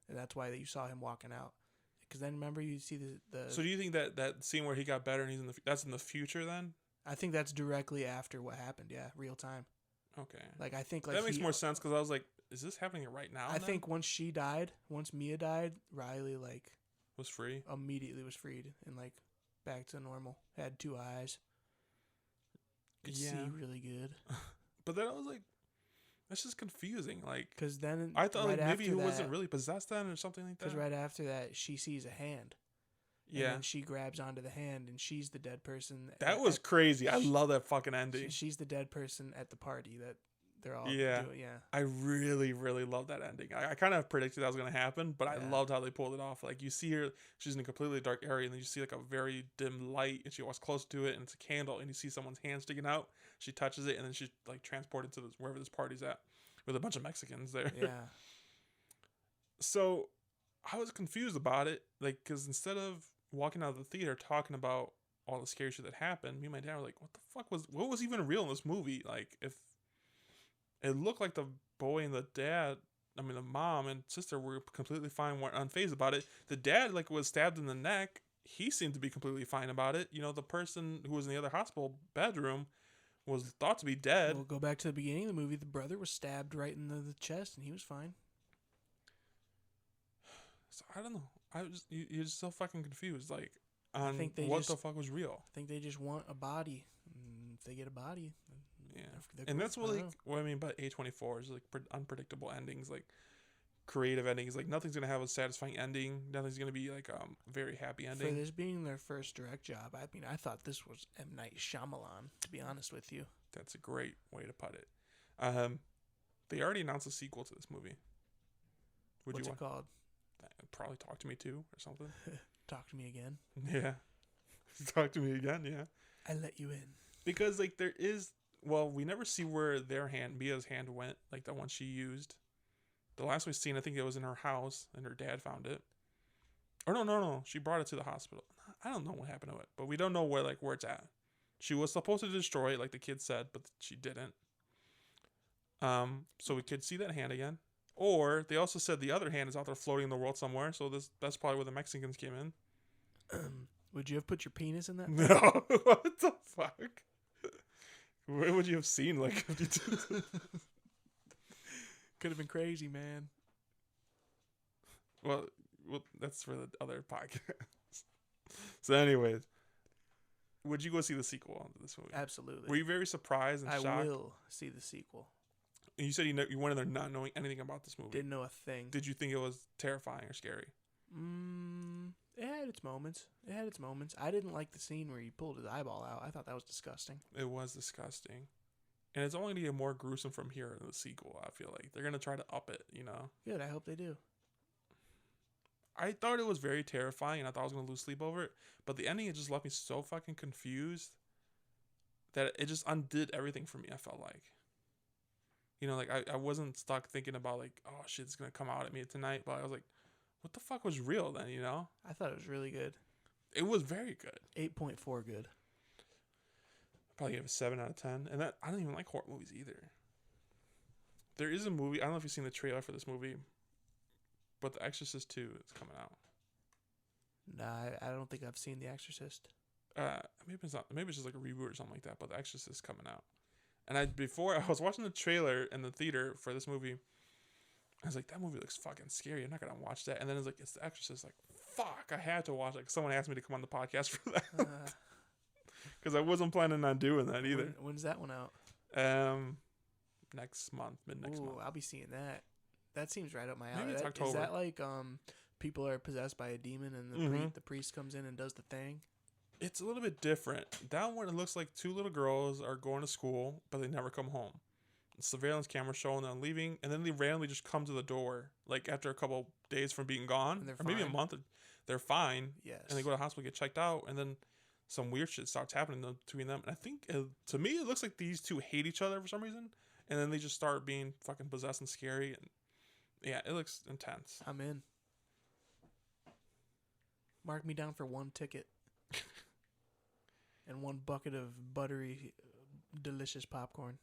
And that's why you saw him walking out. Because then, remember, you see the... So do you think that scene where he got better and he's that's in the future then? I think that's directly after what happened, yeah, real time. Okay. Like, I think, like... That makes more sense, because I was like, is this happening right now? I think once Mia died, Riley, like... was free? Immediately was freed and, like, back to normal. Had 2 eyes. Could see really good. But then I was like, that's just confusing. Like, because then I thought, like, maybe he wasn't really possessed then or something like that. Because right after that, she sees a hand. Yeah. And she grabs onto the hand, and she's the dead person. That was crazy. I love that fucking ending. She's the dead person at the party that they're all doing. Yeah. I really, really love that ending. I kind of predicted that was going to happen, but I loved how they pulled it off. Like, you see her, she's in a completely dark area, and then you see, like, a very dim light, and she walks close to it, and it's a candle, and you see someone's hand sticking out. She touches it, and then she's, like, transported to wherever this party's at with a bunch of Mexicans there. Yeah. So I was confused about it, like, because instead of walking out of the theater talking about all the scary shit that happened, me and my dad were like, what was even real in this movie? Like, if it looked like the boy and the mom and sister were completely fine, weren't unfazed about it. The dad, like, was stabbed in the neck he seemed to be completely fine about it. You know, the person who was in the other hospital bedroom was thought to be dead. We'll go back to the beginning of the movie. The brother was stabbed right in the chest, and he was fine. So I don't know. You're just so fucking confused. Like, on the fuck was real. I think they just want a body. If they get a body, yeah. And that's what what I mean by A24 is like unpredictable endings, like creative endings. Like nothing's gonna have a satisfying ending. Nothing's gonna be like very happy ending. For this being their first direct job, I mean, I thought this was M. Night Shyamalan. To be honest with you, that's a great way to put it. They already announced a sequel to this movie. What's it called? Probably Talk to Me Too or something. Talk to me again. Yeah, Talk to Me Again. Yeah, I let you in. Because like there is. Well, we never see where Mia's hand went, like the one she used. The last we've seen, I think it was in her house, and her dad found it. Or no, she brought it to the hospital. I don't know what happened to it, but we don't know where it's at. She was supposed to destroy it, like the kid said, but she didn't. So we could see that hand again. Or they also said the other hand is out there floating in the world somewhere. So that's probably where the Mexicans came in. Would you have put your penis in that? No, what the fuck? Where would you have seen like 52? Could have been crazy, man. Well, that's for the other podcast. So, anyways, would you go see the sequel to this movie? Absolutely. Were you very surprised and shocked? I will see the sequel. And you said you went in there not knowing anything about this movie. Didn't know a thing. Did you think it was terrifying or scary? It had its moments. I didn't like the scene where he pulled his eyeball out. I thought that was disgusting. It was disgusting. And it's only going to get more gruesome from here in the sequel, I feel like. They're going to try to up it, you know? Good, I hope they do. I thought it was very terrifying, and I thought I was going to lose sleep over it. But the ending, it just left me so fucking confused that it just undid everything for me, I felt like. You know, like, I wasn't stuck thinking about, like, oh, shit, it's going to come out at me tonight. But I was like, what the fuck was real then, you know? I thought it was really good. It was very good. 8.4 good. Probably gave it a 7 out of 10. And I don't even like horror movies either. There is a movie, I don't know if you've seen the trailer for this movie, but The Exorcist 2 is coming out. Nah, I don't think I've seen The Exorcist. Maybe it's not. Maybe it's just like a reboot or something like that. But The Exorcist is coming out. And I was watching the trailer in the theater for this movie. I was like, that movie looks fucking scary. I'm not gonna watch that. And then it's like, it's The Exorcist. Like, fuck, I had to watch it. Someone asked me to come on the podcast for that because I wasn't planning on doing that either. When's that one out? Next month, mid-next month. I'll be seeing that. That seems right up my alley. Maybe it's October. Is that like people are possessed by a demon and the priest comes in and does the thing? It's a little bit different. That one, it looks like two little girls are going to school, but they never come home. Surveillance camera showing them leaving, and then they randomly just come to the door, like after a couple days from being gone, or maybe a month. They're fine. Yes. And they go to the hospital, get checked out, and then some weird shit starts happening between them. And I think, to me, it looks like these two hate each other for some reason, and then they just start being fucking possessed and scary. And yeah, it looks intense. I'm in. Mark me down for one ticket. And one bucket of buttery, delicious popcorn.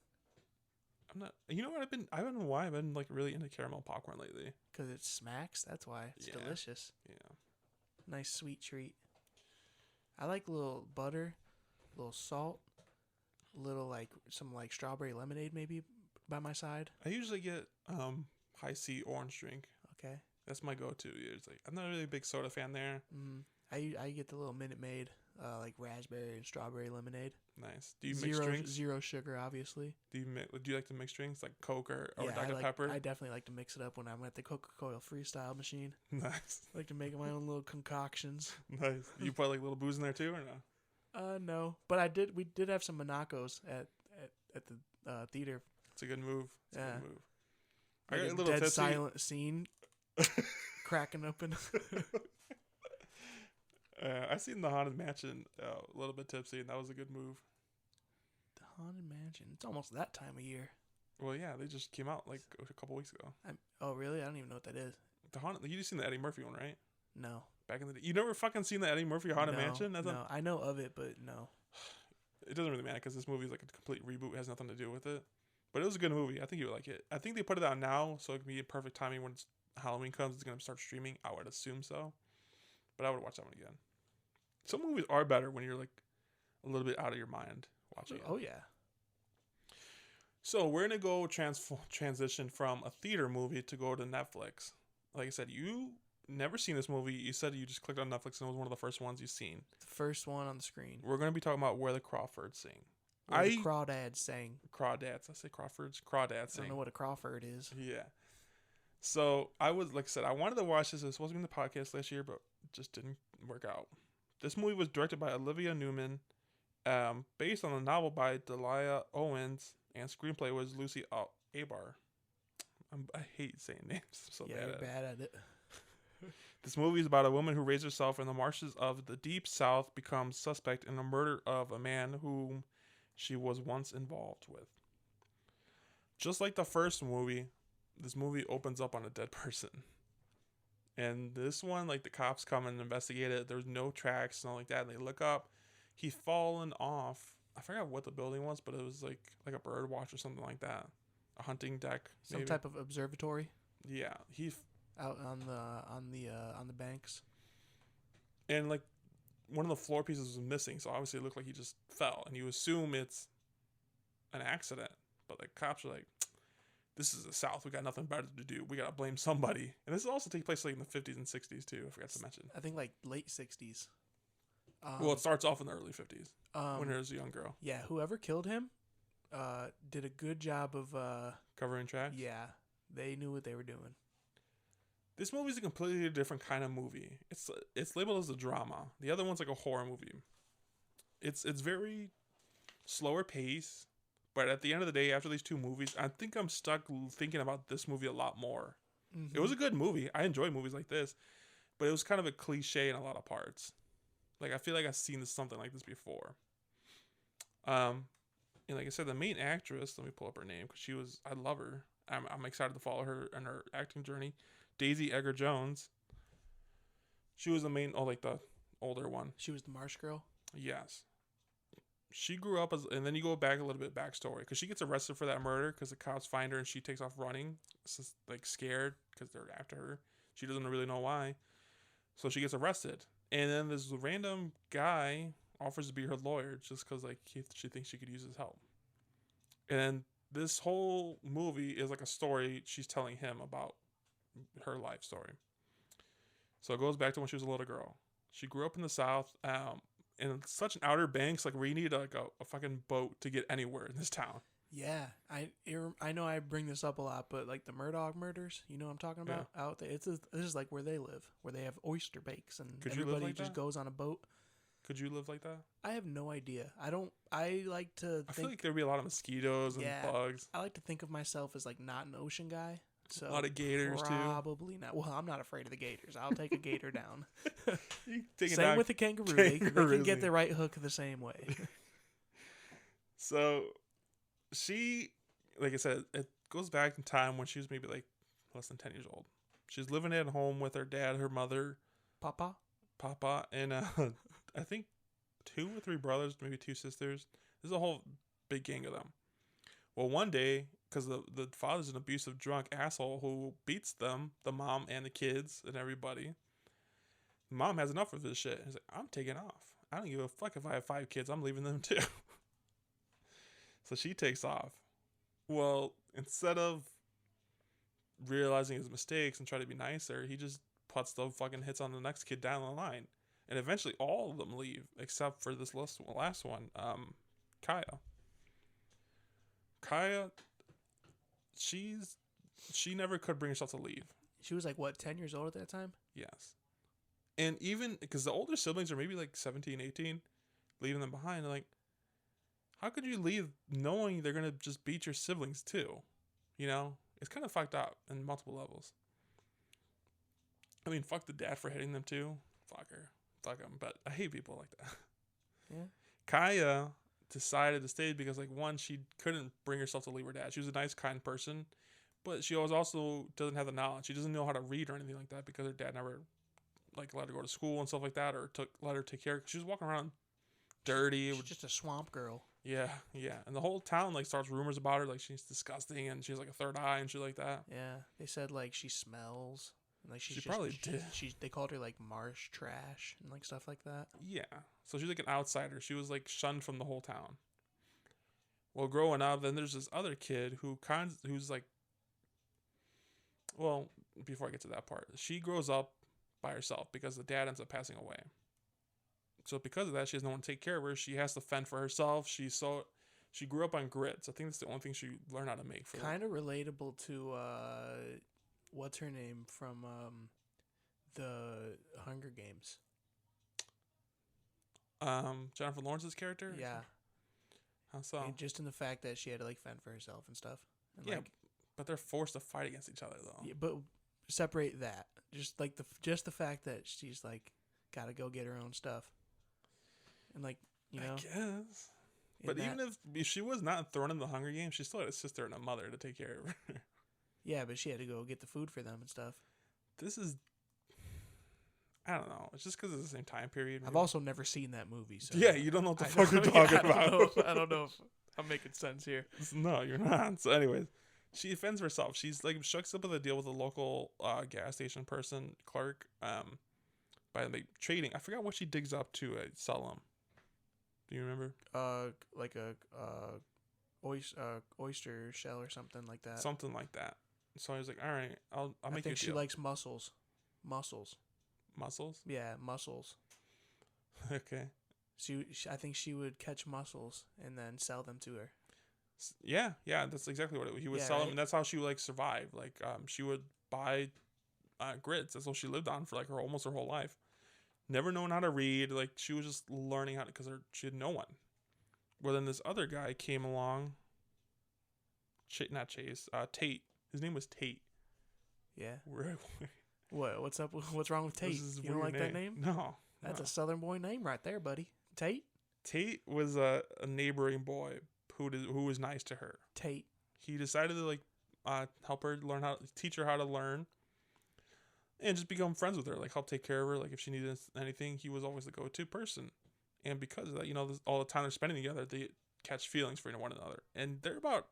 I'm not. You know what? I don't know why I've been like really into caramel popcorn lately. Because it smacks. That's why it's delicious. Yeah. Nice sweet treat. I like a little butter, a little salt, a little like some like strawberry lemonade maybe by my side. I usually get high C orange drink. Okay. That's my go-to. It's like I'm not really a big soda fan there. I get the little Minute Maid. Like raspberry and strawberry lemonade. Nice. Do you mix drinks? Zero sugar, obviously. Do you like to mix drinks like Coke or Dr. Pepper? I definitely like to mix it up when I'm at the Coca-Cola freestyle machine. Nice. I like to make my own little concoctions. Nice. You put like little booze in there too, or no? No. But we did have some Monacos at the theater. It's a good move. It's a good move. Like I got a little dead silent scene. Cracking open. I seen the Haunted Mansion a little bit tipsy, and that was a good move. The Haunted Mansion. It's almost that time of year. Well, yeah, they just came out like a couple weeks ago. Oh, really? I don't even know what that is. The Haunted. You just seen the Eddie Murphy one, right? No. Back in the day, you never fucking seen the Eddie Murphy Haunted Mansion? No, I know of it, but no. It doesn't really matter because this movie is like a complete reboot. It has nothing to do with it. But it was a good movie. I think you would like it. I think they put it out now, so it can be perfect timing when Halloween comes. It's gonna start streaming. I would assume so. But I would watch that one again. some movies are better when you're like a little bit out of your mind watching it. Oh yeah. So we're gonna go transition from a theater movie to go to Netflix. Like I said, you never seen this movie. You said you just clicked on Netflix and it was one of the first ones you've seen. The first one on the screen. We're gonna be talking about Where the Crawdads Sing. Where the Crawdads Sing. Crawdads. I say Crawfords. Crawdads Sing. I don't know what a Crawford is. Yeah. So I was, like I said, I wanted to watch this. This was supposed to be in the podcast last year, but it just didn't work out. This movie was directed by Olivia Newman, based on a novel by Delia Owens, and screenplay was Lucy Abar. I hate saying names. So yeah, you're bad at it. This movie is about a woman who raised herself in the marshes of the Deep South, becomes suspect in the murder of a man whom she was once involved with. Just like the first movie, this movie opens up on a dead person. And this one, like, the cops come and investigate it. There's no tracks, nothing like that. And they look up. He's fallen off. I forgot what the building was, but it was like a bird watch or something like that. A hunting deck. Some type of observatory. Yeah. He out on the banks. And like one of the floor pieces was missing, so obviously it looked like he just fell. And you assume it's an accident. But the cops are like, this is the South. We got nothing better to do. We got to blame somebody. And this also takes place like in the 50s and 60s too, I forgot to mention. I think like late 60s. Well, it starts off in the early 50s when there's a young girl. Yeah, whoever killed him did a good job of... covering tracks? Yeah, they knew what they were doing. This movie is a completely different kind of movie. It's labeled as a drama. The other one's like a horror movie. It's very slower pace, but at the end of the day, after these two movies, I think I'm stuck thinking about this movie a lot more. Mm-hmm. It was a good movie. I enjoy movies like this, but it was kind of a cliche in a lot of parts. Like, I feel like I've seen something like this before. And like I said, the main actress, let me pull up her name, because I love her. I'm excited to follow her and her acting journey. Daisy Edgar Jones. She was the main, the older one. She was the Marsh girl? Yes. She grew up and then you go back a little bit backstory, because she gets arrested for that murder because the cops find her and she takes off running, just, like, scared because they're after her. She doesn't really know why. So she gets arrested. And then this random guy offers to be her lawyer just because, like, she thinks she could use his help. And this whole movie is like a story she's telling him about her life story. So it goes back to when she was a little girl. She grew up in the South, in such an Outer Banks, like, where you need a fucking boat to get anywhere in this town. Yeah, I know I bring this up a lot, but like the Murdaugh murders, you know what I'm talking about? Yeah. Out there, this is like where they live, where they have oyster bakes and everybody just goes on a boat. Could you live like that? I have no idea. I like to I feel like there'd be a lot of mosquitoes and bugs. I like to think of myself as like not an ocean guy. So a lot of gators probably too. Probably not. Well, I'm not afraid of the gators. I'll take a gator down. Same with the kangaroo. They can get the right hook the same way. So she, like I said, it goes back in time when she was maybe like less than 10 years old. She's living at home with her dad, her mother, Papa, and I think 2 or 3 brothers, maybe 2 sisters. There's a whole big gang of them. Well, one day, because the father's an abusive drunk asshole who beats them, the mom and the kids and everybody. The mom has enough of this shit. He's like, I'm taking off. I don't give a fuck if I have 5 kids. I'm leaving them too. So she takes off. Well, instead of realizing his mistakes and try to be nicer, he just puts the fucking hits on the next kid down the line. And eventually all of them leave, except for this last one, Kaya. Kaya, she never could bring herself to leave. She was like, what, 10 years old at that time? Yes. And even, because the older siblings are maybe like 17, 18, leaving them behind, like, how could you leave knowing they're going to just beat your siblings too? You know? It's kind of fucked up in multiple levels. I mean, fuck the dad for hitting them too. Fuck her. Fuck him. But I hate people like that. Yeah. Kaya decided to stay because, like, one, she couldn't bring herself to leave her dad. She was a nice, kind person. But she also doesn't have the knowledge. She doesn't know how to read or anything like that because her dad never, like, let her go to school and stuff like that, or let her take care of her. She was walking around dirty. She's just a swamp girl. Yeah. And the whole town, like, starts rumors about her, like, she's disgusting and she's like a third eye and shit like that. Yeah. They said, like, she smells. Like she probably did. They called her like marsh trash and like stuff like that. Yeah. So she's like an outsider. She was like shunned from the whole town. Well, growing up, then there's this other kid who's like, well, before I get to that part, she grows up by herself because the dad ends up passing away. So because of that, she has no one to take care of her. She has to fend for herself. She grew up on grits. I think that's the only thing she learned how to make. Kind of relatable to what's her name from the Hunger Games. Jennifer Lawrence's character. Yeah. How so? And just in the fact that she had to like fend for herself and stuff. And, yeah, like, but they're forced to fight against each other though. Yeah, but separate that. Just like the fact that she's like got to go get her own stuff. And like, you know. I guess. But even if she was not thrown in the Hunger Games, she still had a sister and a mother to take care of her. Yeah, but she had to go get the food for them and stuff. This is, I don't know. It's just because it's the same time period. Maybe. I've also never seen that movie. So yeah, you don't know what the fuck you're talking about. I don't know if I'm making sense here. No, you're not. So anyways, she offends herself. She's like shucks up with a deal with a local gas station person, clerk, by like trading. I forgot what she digs up to sell them. Do you remember? Like a oyster shell or something like that. Something like that. So I was like, all right, I'll make you a deal. I think she likes mussels. Mussels? Yeah, mussels. Okay. I think she would catch mussels and then sell them to her. Yeah, that's exactly what he would sell them, and that's how she would like survive. Like, she would buy grits. That's what she lived on for like almost her whole life. Never known how to read. Like, she was just learning how to, because she had no one. Well, then this other guy came along. Not Chase. Tate. His name was Tate. Yeah. What? What's up? What's wrong with Tate? You don't like that name? No. That's a Southern boy name right there, buddy. Tate? Tate was a neighboring boy who was nice to her. Tate. He decided to like help her teach her how to learn. And just become friends with her, like help take care of her. Like if she needed anything, he was always the go-to person. And because of that, you know, all the time they're spending together, they catch feelings for one another. And they're about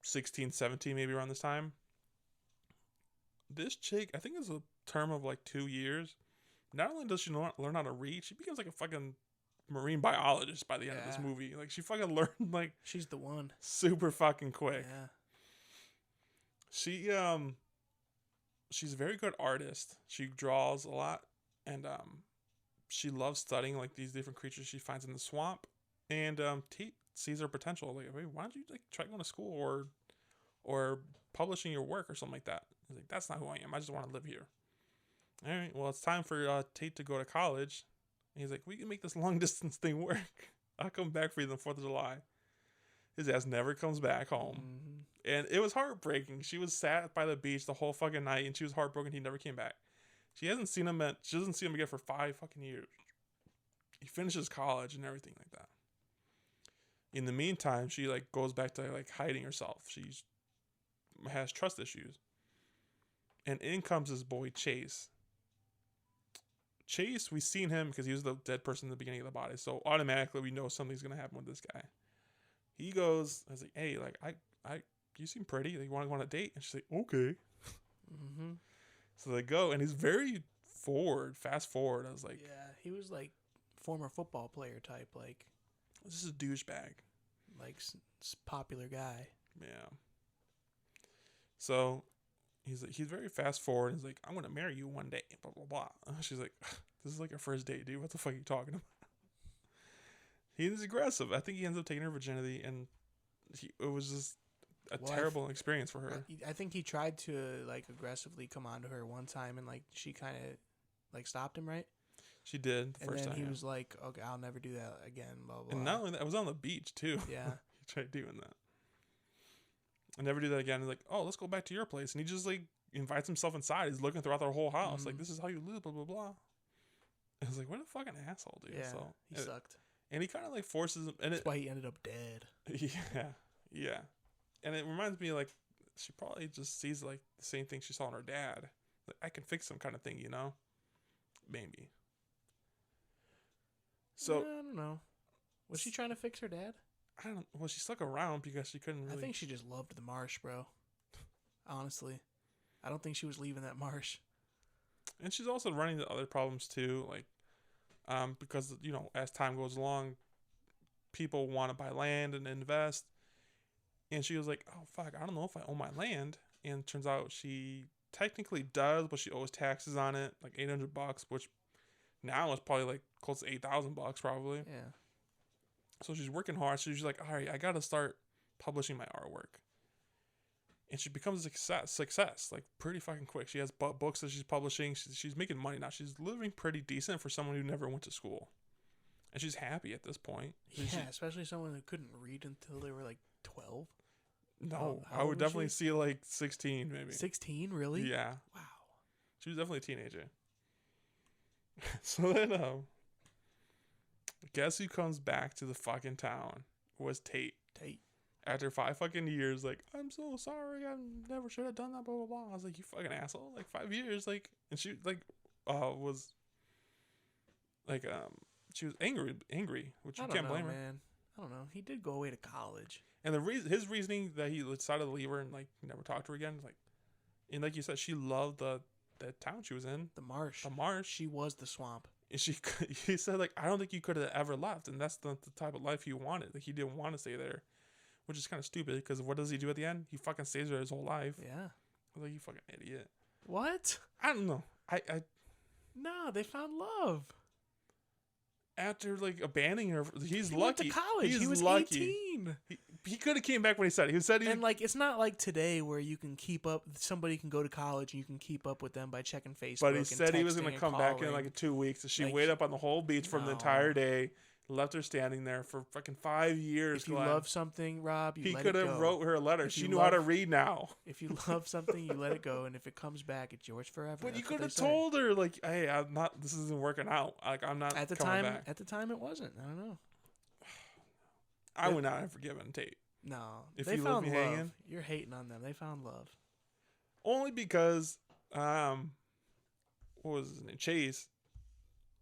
16, 17, maybe around this time. This chick, I think it's a term of like 2 years. Not only does she learn how to read, she becomes like a fucking marine biologist by the end of this movie. Like she fucking learned like she's the one. Super fucking quick. Yeah. She's a very good artist. She draws a lot, and she loves studying like these different creatures she finds in the swamp. And Tate sees her potential. Like, hey, why don't you like try going to school or publishing your work or something like that? He's like, that's not who I am. I just want to live here. All right, well, it's time for Tate to go to college. And he's like, we can make this long distance thing work. I'll come back for you on the 4th of July. His ass never comes back home. Mm-hmm. And it was heartbreaking. She was sat by the beach the whole fucking night, and she was heartbroken he never came back. She doesn't see him again for 5 fucking years. He finishes college and everything like that. In the meantime, she like goes back to like hiding herself. She has trust issues. And in comes his boy Chase. Chase, we've seen him because he was the dead person in the beginning of the body. So automatically we know something's gonna happen with this guy. He goes, I was like, hey, like you seem pretty. Like, you want to go on a date? And she's like, okay. Mm-hmm. So they go, and he's very fast forward. I was like, yeah, he was like former football player type, like this is a douchebag, like popular guy. Yeah. So he's very fast forward. He's like, I'm gonna marry you one day. Blah blah blah. She's like, this is like our first date, dude. What the fuck are you talking about? He's aggressive. I think he ends up taking her virginity, and it was just a terrible experience for her. I think he tried to like aggressively come on to her one time, and like she kind of like stopped him, right? She did the first time. And then he was like, "Okay, I'll never do that again." Blah blah. And not only that, I was on the beach too. Yeah, he tried doing that. I never do that again. He's like, "Oh, let's go back to your place," and he just like invites himself inside. He's looking throughout their whole house, like, "This is how you live." Blah blah blah. I was like, "What a fucking asshole, dude!" Yeah, he sucked. And he kind of like forces him, and that's why he ended up dead. Yeah. And it reminds me, like, she probably just sees like the same thing she saw in her dad. Like, I can fix some kind of thing, you know? Maybe. So I don't know. Was she trying to fix her dad? I don't. Well, she stuck around because she couldn't really. I think she just loved the marsh, bro. Honestly. I don't think she was leaving that marsh. And she's also running into other problems too, like, because as time goes along, people want to buy land and invest, and she was like, "Oh fuck, I don't know if I own my land." And turns out she technically does, but she owes taxes on it, like $800, which now is probably like close to $8,000 probably. Yeah. So she's working hard. So she's like, "All right, I got to start publishing my artwork." And she becomes a success like pretty fucking quick. She has books that she's publishing. She's making money now. She's living pretty decent for someone who never went to school. And she's happy at this point. Yeah, especially someone who couldn't read until they were like 12. No, How I old would was definitely she? see like 16 maybe. 16, really? Yeah. Wow. She was definitely a teenager. So then, guess who comes back to the fucking town? Was Tate. After 5 fucking years, like, "I'm so sorry, I never should have done that, blah, blah, blah." I was like, "You fucking asshole." Like, 5 years, like, and she, like, was, like, she was angry, which you can't blame her. Man. I don't know. He did go away to college. And his reasoning that he decided to leave her and, like, never talk to her again, like, and like you said, she loved the town she was in. The marsh. She was the swamp. And he said, like, "I don't think you could have ever left." And that's the type of life he wanted. Like, he didn't want to stay there, which is kind of stupid because what does he do at the end? He fucking stays there his whole life. Yeah. I was like, "You fucking idiot." What? I don't know. No, they found love. After, like, abandoning her, he's He lucky. went to college. He was lucky. 18. He could have came back when he said it. He said he And, like, it's not like today where you can keep up. Somebody can go to college and you can keep up with them by checking Facebook. But he said he was going to come back in, like, 2 weeks. And she Like, waited up on the whole beach from the no. entire day. Left her standing there for fucking 5 years. If you love something, Rob, you he let could it have go. wrote her a letter. If She you knew how to love- read now. If you love something, you let it go, and if it comes back, it's yours forever. But you That's what could they have say. told her, like, "Hey, I'm not. This isn't working out. Like, I'm not At the coming time, back." at the time, it wasn't. I don't know. I would not have forgiven Tate. No, If they you left found me love. hanging? You're hating on them. They found love. Only because, what was his name? Chase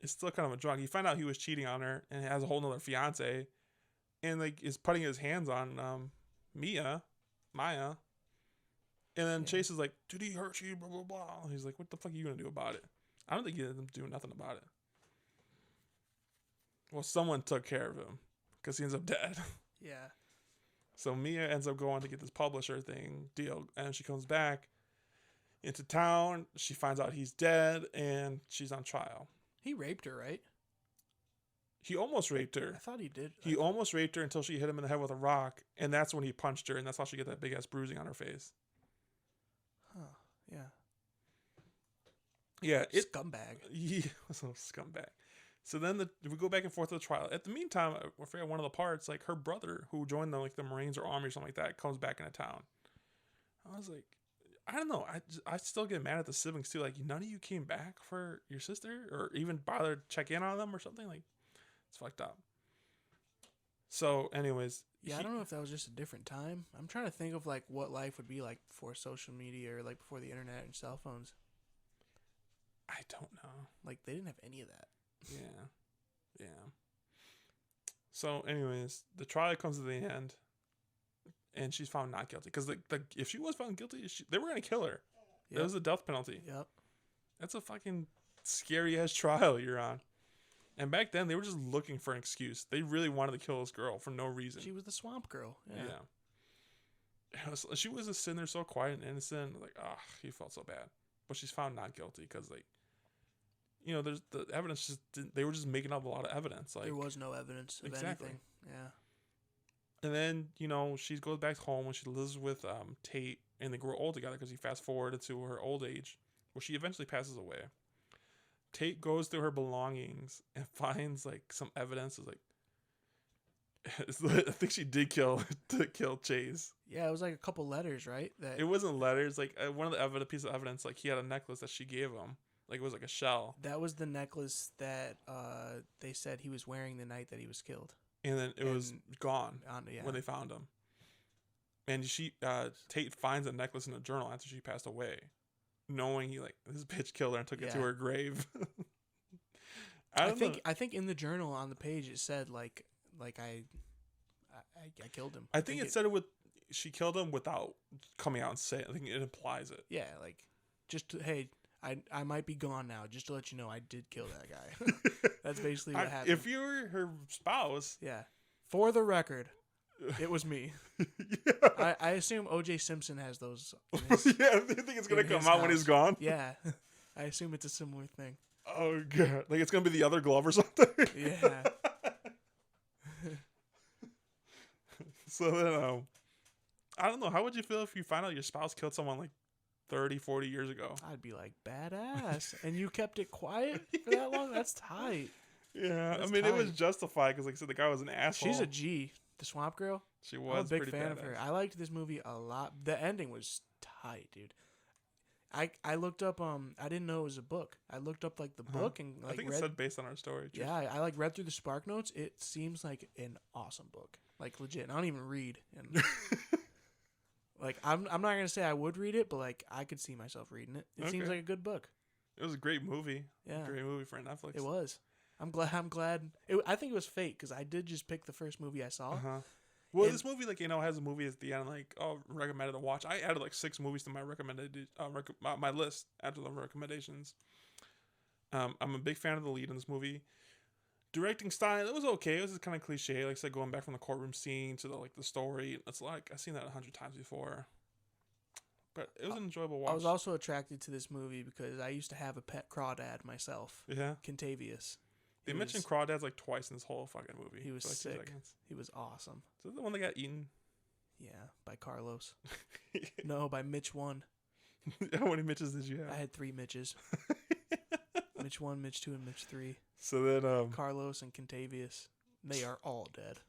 is still kind of a drunk. He found out he was cheating on her and has a whole nother fiance, and, like, is putting his hands on Maya, and then Yeah. Chase is like, "Did he hurt you?" Blah blah blah. He's like, "What the fuck are you gonna do about it?" I don't think he didn't do nothing about it. Well, someone took care of him because he ends up dead. Yeah. So Mia ends up going to get this publisher thing deal, and she comes back into town. She finds out he's dead, and she's on trial. He raped her, right? He almost raped her. I thought he did. He almost raped her until she hit him in the head with a rock, and that's when he punched her, and that's how she got that big ass bruising on her face. Huh. Yeah. Yeah, Scumbag. He was a scumbag. So then we go back and forth to the trial. At the meantime, I forget one of the parts, like, her brother, who joined the Marines or Army or something like that, comes back into town. I was like, I don't know. I still get mad at the siblings too. Like, none of you came back for your sister or even bother to check in on them or something. Like, it's fucked up. So, anyways. Yeah, I don't know if that was just a different time. I'm trying to think of, like, what life would be like before social media or, like, before the internet and cell phones. I don't know. Like, they didn't have any of that. Yeah. So, anyways, the trial comes to the end, and she's found not guilty. Because if she was found guilty, they were going to kill her. Yep. That was a death penalty. Yep. That's a fucking scary-ass trial you're on. And back then, they were just looking for an excuse. They really wanted to kill this girl for no reason. She was the swamp girl. Yeah. She was just sitting there so quiet and innocent. Like, he felt so bad. But she's found not guilty because, like, there's the evidence they were just making up a lot of evidence. Like, there was no evidence of anything. Yeah. And then, she goes back home and she lives with Tate, and they grow old together because he fast forwarded to her old age, where she eventually passes away. Tate goes through her belongings and finds, like, some evidence. Is like, I think she did kill Chase. Yeah, it was like a couple letters, right? It wasn't letters. Like, one of the pieces of evidence, like, he had a necklace that she gave him. Like, it was like a shell. That was the necklace that they said he was wearing the night that he was killed. And then it was gone Yeah. when they found him. And Tate finds a necklace in a journal after she passed away, knowing this bitch killed her and took it to her grave. I think in the journal on the page it said I killed him. I think it said she killed him without coming out and saying. I think it implies it. Yeah, like hey, I might be gone now. Just to let you know, I did kill that guy. That's basically what happened. If you were her spouse, yeah. For the record, it was me. yeah, I assume O.J. Simpson has those. yeah. You think it's gonna come out when he's gone? Yeah, I assume it's a similar thing. Oh god, like it's gonna be the other glove or something. Yeah. So then, I don't know. How would you feel if you find out your spouse killed someone like 30, 40 years ago? I'd be like, badass. And you kept it quiet for that long? That's tight. Yeah, That's I mean, tight. it was justified because, like I said, the guy was an asshole. She's a G. The Swamp Girl. She was. I'm a big pretty fan badass. of her. I liked this movie a lot. The ending was tight, dude. I looked up I didn't know it was a book. I looked up like the book and like I think it read, said based on our story. Too. yeah, I like read through the Spark Notes. It seems like an awesome book. Like legit. And I don't even read. And like I'm not gonna say I would read it, but like I could see myself reading it. It seems like a good book. It was a great movie. Yeah, great movie for Netflix. It was. I'm glad. I think it was fate because I did just pick the first movie I saw. Well, this movie, like, has a movie at the end, like, recommended to watch. I added like 6 movies to my recommended my list after the recommendations. I'm a big fan of the lead in this movie. Directing style, it was okay. It was kind of cliche, like I said, going back from the courtroom scene to the story. It's like I've seen that 100 times before, but it was an enjoyable watch. I was also attracted to this movie because I used to have a pet crawdad myself. Yeah, Contavious. They mentioned crawdads like twice in this whole fucking movie. He was like sick. He was awesome. Is that the one that got eaten? Yeah, by Carlos. No, by Mitch 1. How many Mitches did you have? I had 3 Mitches. Mitch 1, Mitch 2, and Mitch 3. So then, Carlos and Contavious. They are all dead.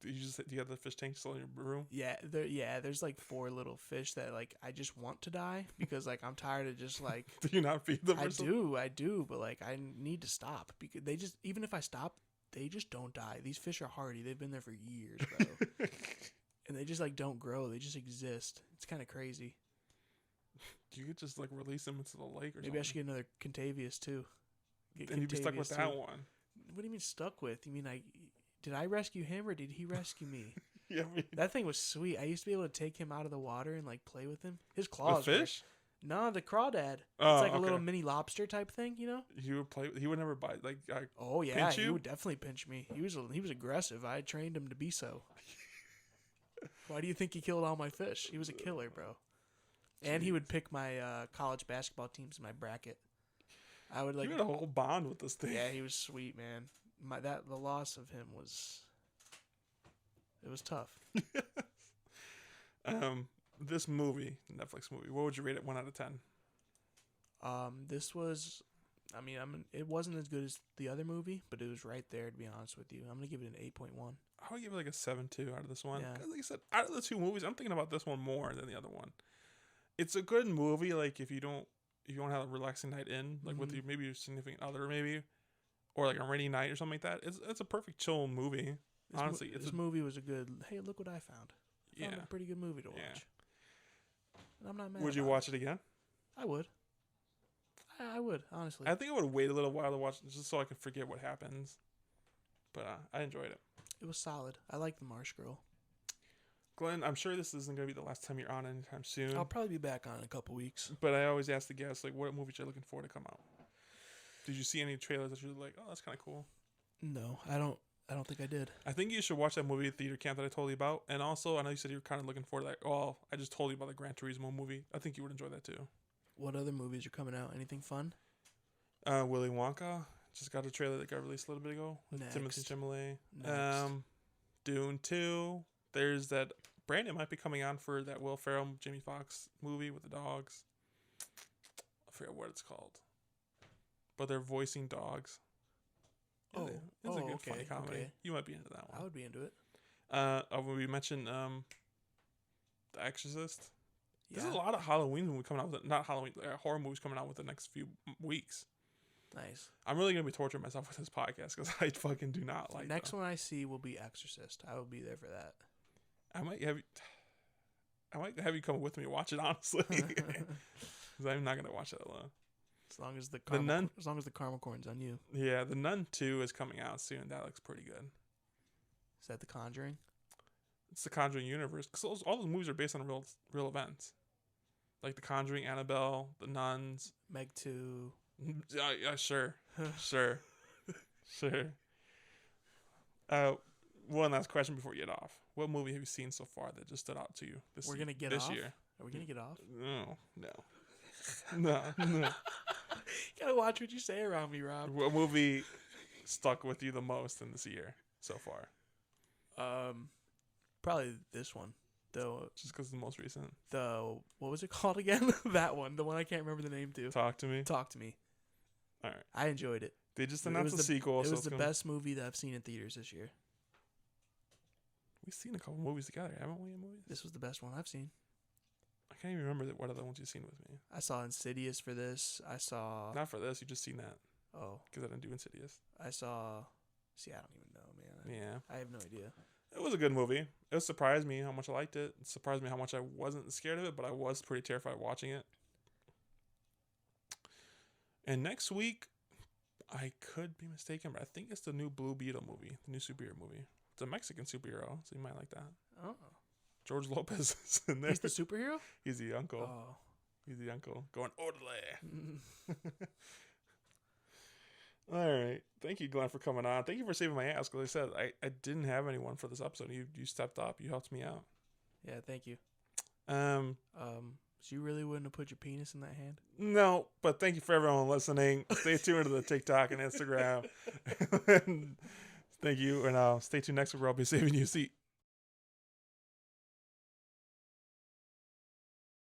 do you have the fish tank still in your room? Yeah, there's like 4 little fish that like I just want to die because like I'm tired of just like. Do you not feed them? I do, but like I need to stop because they just even if I stop, they just don't die. These fish are hardy. They've been there for years, bro. And they just like don't grow. They just exist. It's kind of crazy. You could just like release them into the lake or something. Maybe I should get another Contavious too. And you'd be stuck with that one. What do you mean stuck with? You mean did I rescue him or did he rescue me? Yeah, that thing was sweet. I used to be able to take him out of the water and like play with him. His claws. The fish? No, the crawdad. Oh, it's like a little mini lobster type thing, you know. He would never bite. Like, oh yeah, pinch you? He would definitely pinch me. He was aggressive. I trained him to be so. Why do you think he killed all my fish? He was a killer, bro. And he would pick my college basketball teams in my bracket. I would like. You had a whole bond with this thing. Yeah, he was sweet, man. The loss of him was. It was tough. This movie, Netflix movie, what would you rate it 1 out of 10? This was, it wasn't as good as the other movie, but it was right there. To be honest with you, I'm gonna give it an 8.1. I would give it like a 7.2 out of this one. Yeah. Like I said, out of the 2 movies, I'm thinking about this one more than the other one. It's a good movie, like if you want to have a relaxing night in, like with maybe your significant other, maybe, or like a rainy night or something like that. It's a perfect chill movie. Honestly, this movie was a good. Hey, look what I found. I found a pretty good movie to watch. Yeah. And I'm not mad. Would you watch it again? I would. I would, honestly. I think I would wait a little while to watch it just so I can forget what happens. But I enjoyed it. It was solid. I like the Marsh Girl. Glenn, I'm sure this isn't going to be the last time you're on anytime soon. I'll probably be back on in a couple weeks. But I always ask the guests, like, what movies you're looking for to come out. Did you see any trailers that you're like, oh, that's kind of cool? No, I don't think I did. I think you should watch that movie at Theater Camp that I told you about. And also, I know you said you were kind of looking for that. Oh, I just told you about the Gran Turismo movie. I think you would enjoy that too. What other movies are coming out? Anything fun? Willy Wonka. Just got a trailer that got released a little bit ago. With Timothée Chalamet. Dune 2. There's that brand new might be coming on for that Will Ferrell, Jamie Foxx movie with the dogs. I forget what it's called. But they're voicing dogs. Oh, it's a good funny comedy. Okay. You might be into that one. I would be into it. We mentioned The Exorcist. Yeah. There's a lot of Halloween movies coming out with it. Not Halloween, horror movies coming out with the next few weeks. Nice. I'm really gonna be torturing myself with this podcast because I fucking do not like. Next one I see will be Exorcist. I will be there for that. I might have you come with me and watch it honestly, because I'm not gonna watch it alone. As long as the caramel corn's on you. Yeah, The Nun 2 is coming out soon. That looks pretty good. Is that The Conjuring? It's the Conjuring universe because all those movies are based on real events. like The Conjuring, Annabelle, The Nuns. Meg 2. Yeah, sure. Sure. One last question before you get off. What movie have you seen so far that just stood out to you this We're gonna get this off? year? Are we gonna get off? No. You gotta watch what you say around me, Rob. What movie stuck with you the most in this year so far? Probably this one. Just because it's the most recent. What was it called again? That one. The one I can't remember the name to. Talk to Me. Talk to Me. All right. I enjoyed it. They just announced the sequel. It was the best movie that I've seen in theaters this year. We've seen a couple movies together, haven't we? In movies. This was the best one I've seen. I can't even remember what other ones you've seen with me. I saw Insidious for this. I saw. Not for this. You just seen that. Oh. Because I didn't do Insidious. I saw. See, I don't even know, man. Yeah. I have no idea. It was a good movie. It surprised me how much I liked it. It surprised me how much I wasn't scared of it, but I was pretty terrified watching it. And next week, I could be mistaken, but I think it's the new Blue Beetle movie, the new superhero movie. It's a Mexican superhero, so you might like that. Oh. George Lopez is in there. He's the superhero? He's the uncle. Oh. He's the uncle. Going, orderly. All right. Thank you, Glenn, for coming on. Thank you for saving my ass. Because I said I didn't have anyone for this episode. You stepped up. You helped me out. Yeah, thank you. So you really wouldn't have put your penis in that hand? No, but thank you for everyone listening. Stay tuned to the TikTok and Instagram. Thank you. And stay tuned next week where I'll be saving you a seat.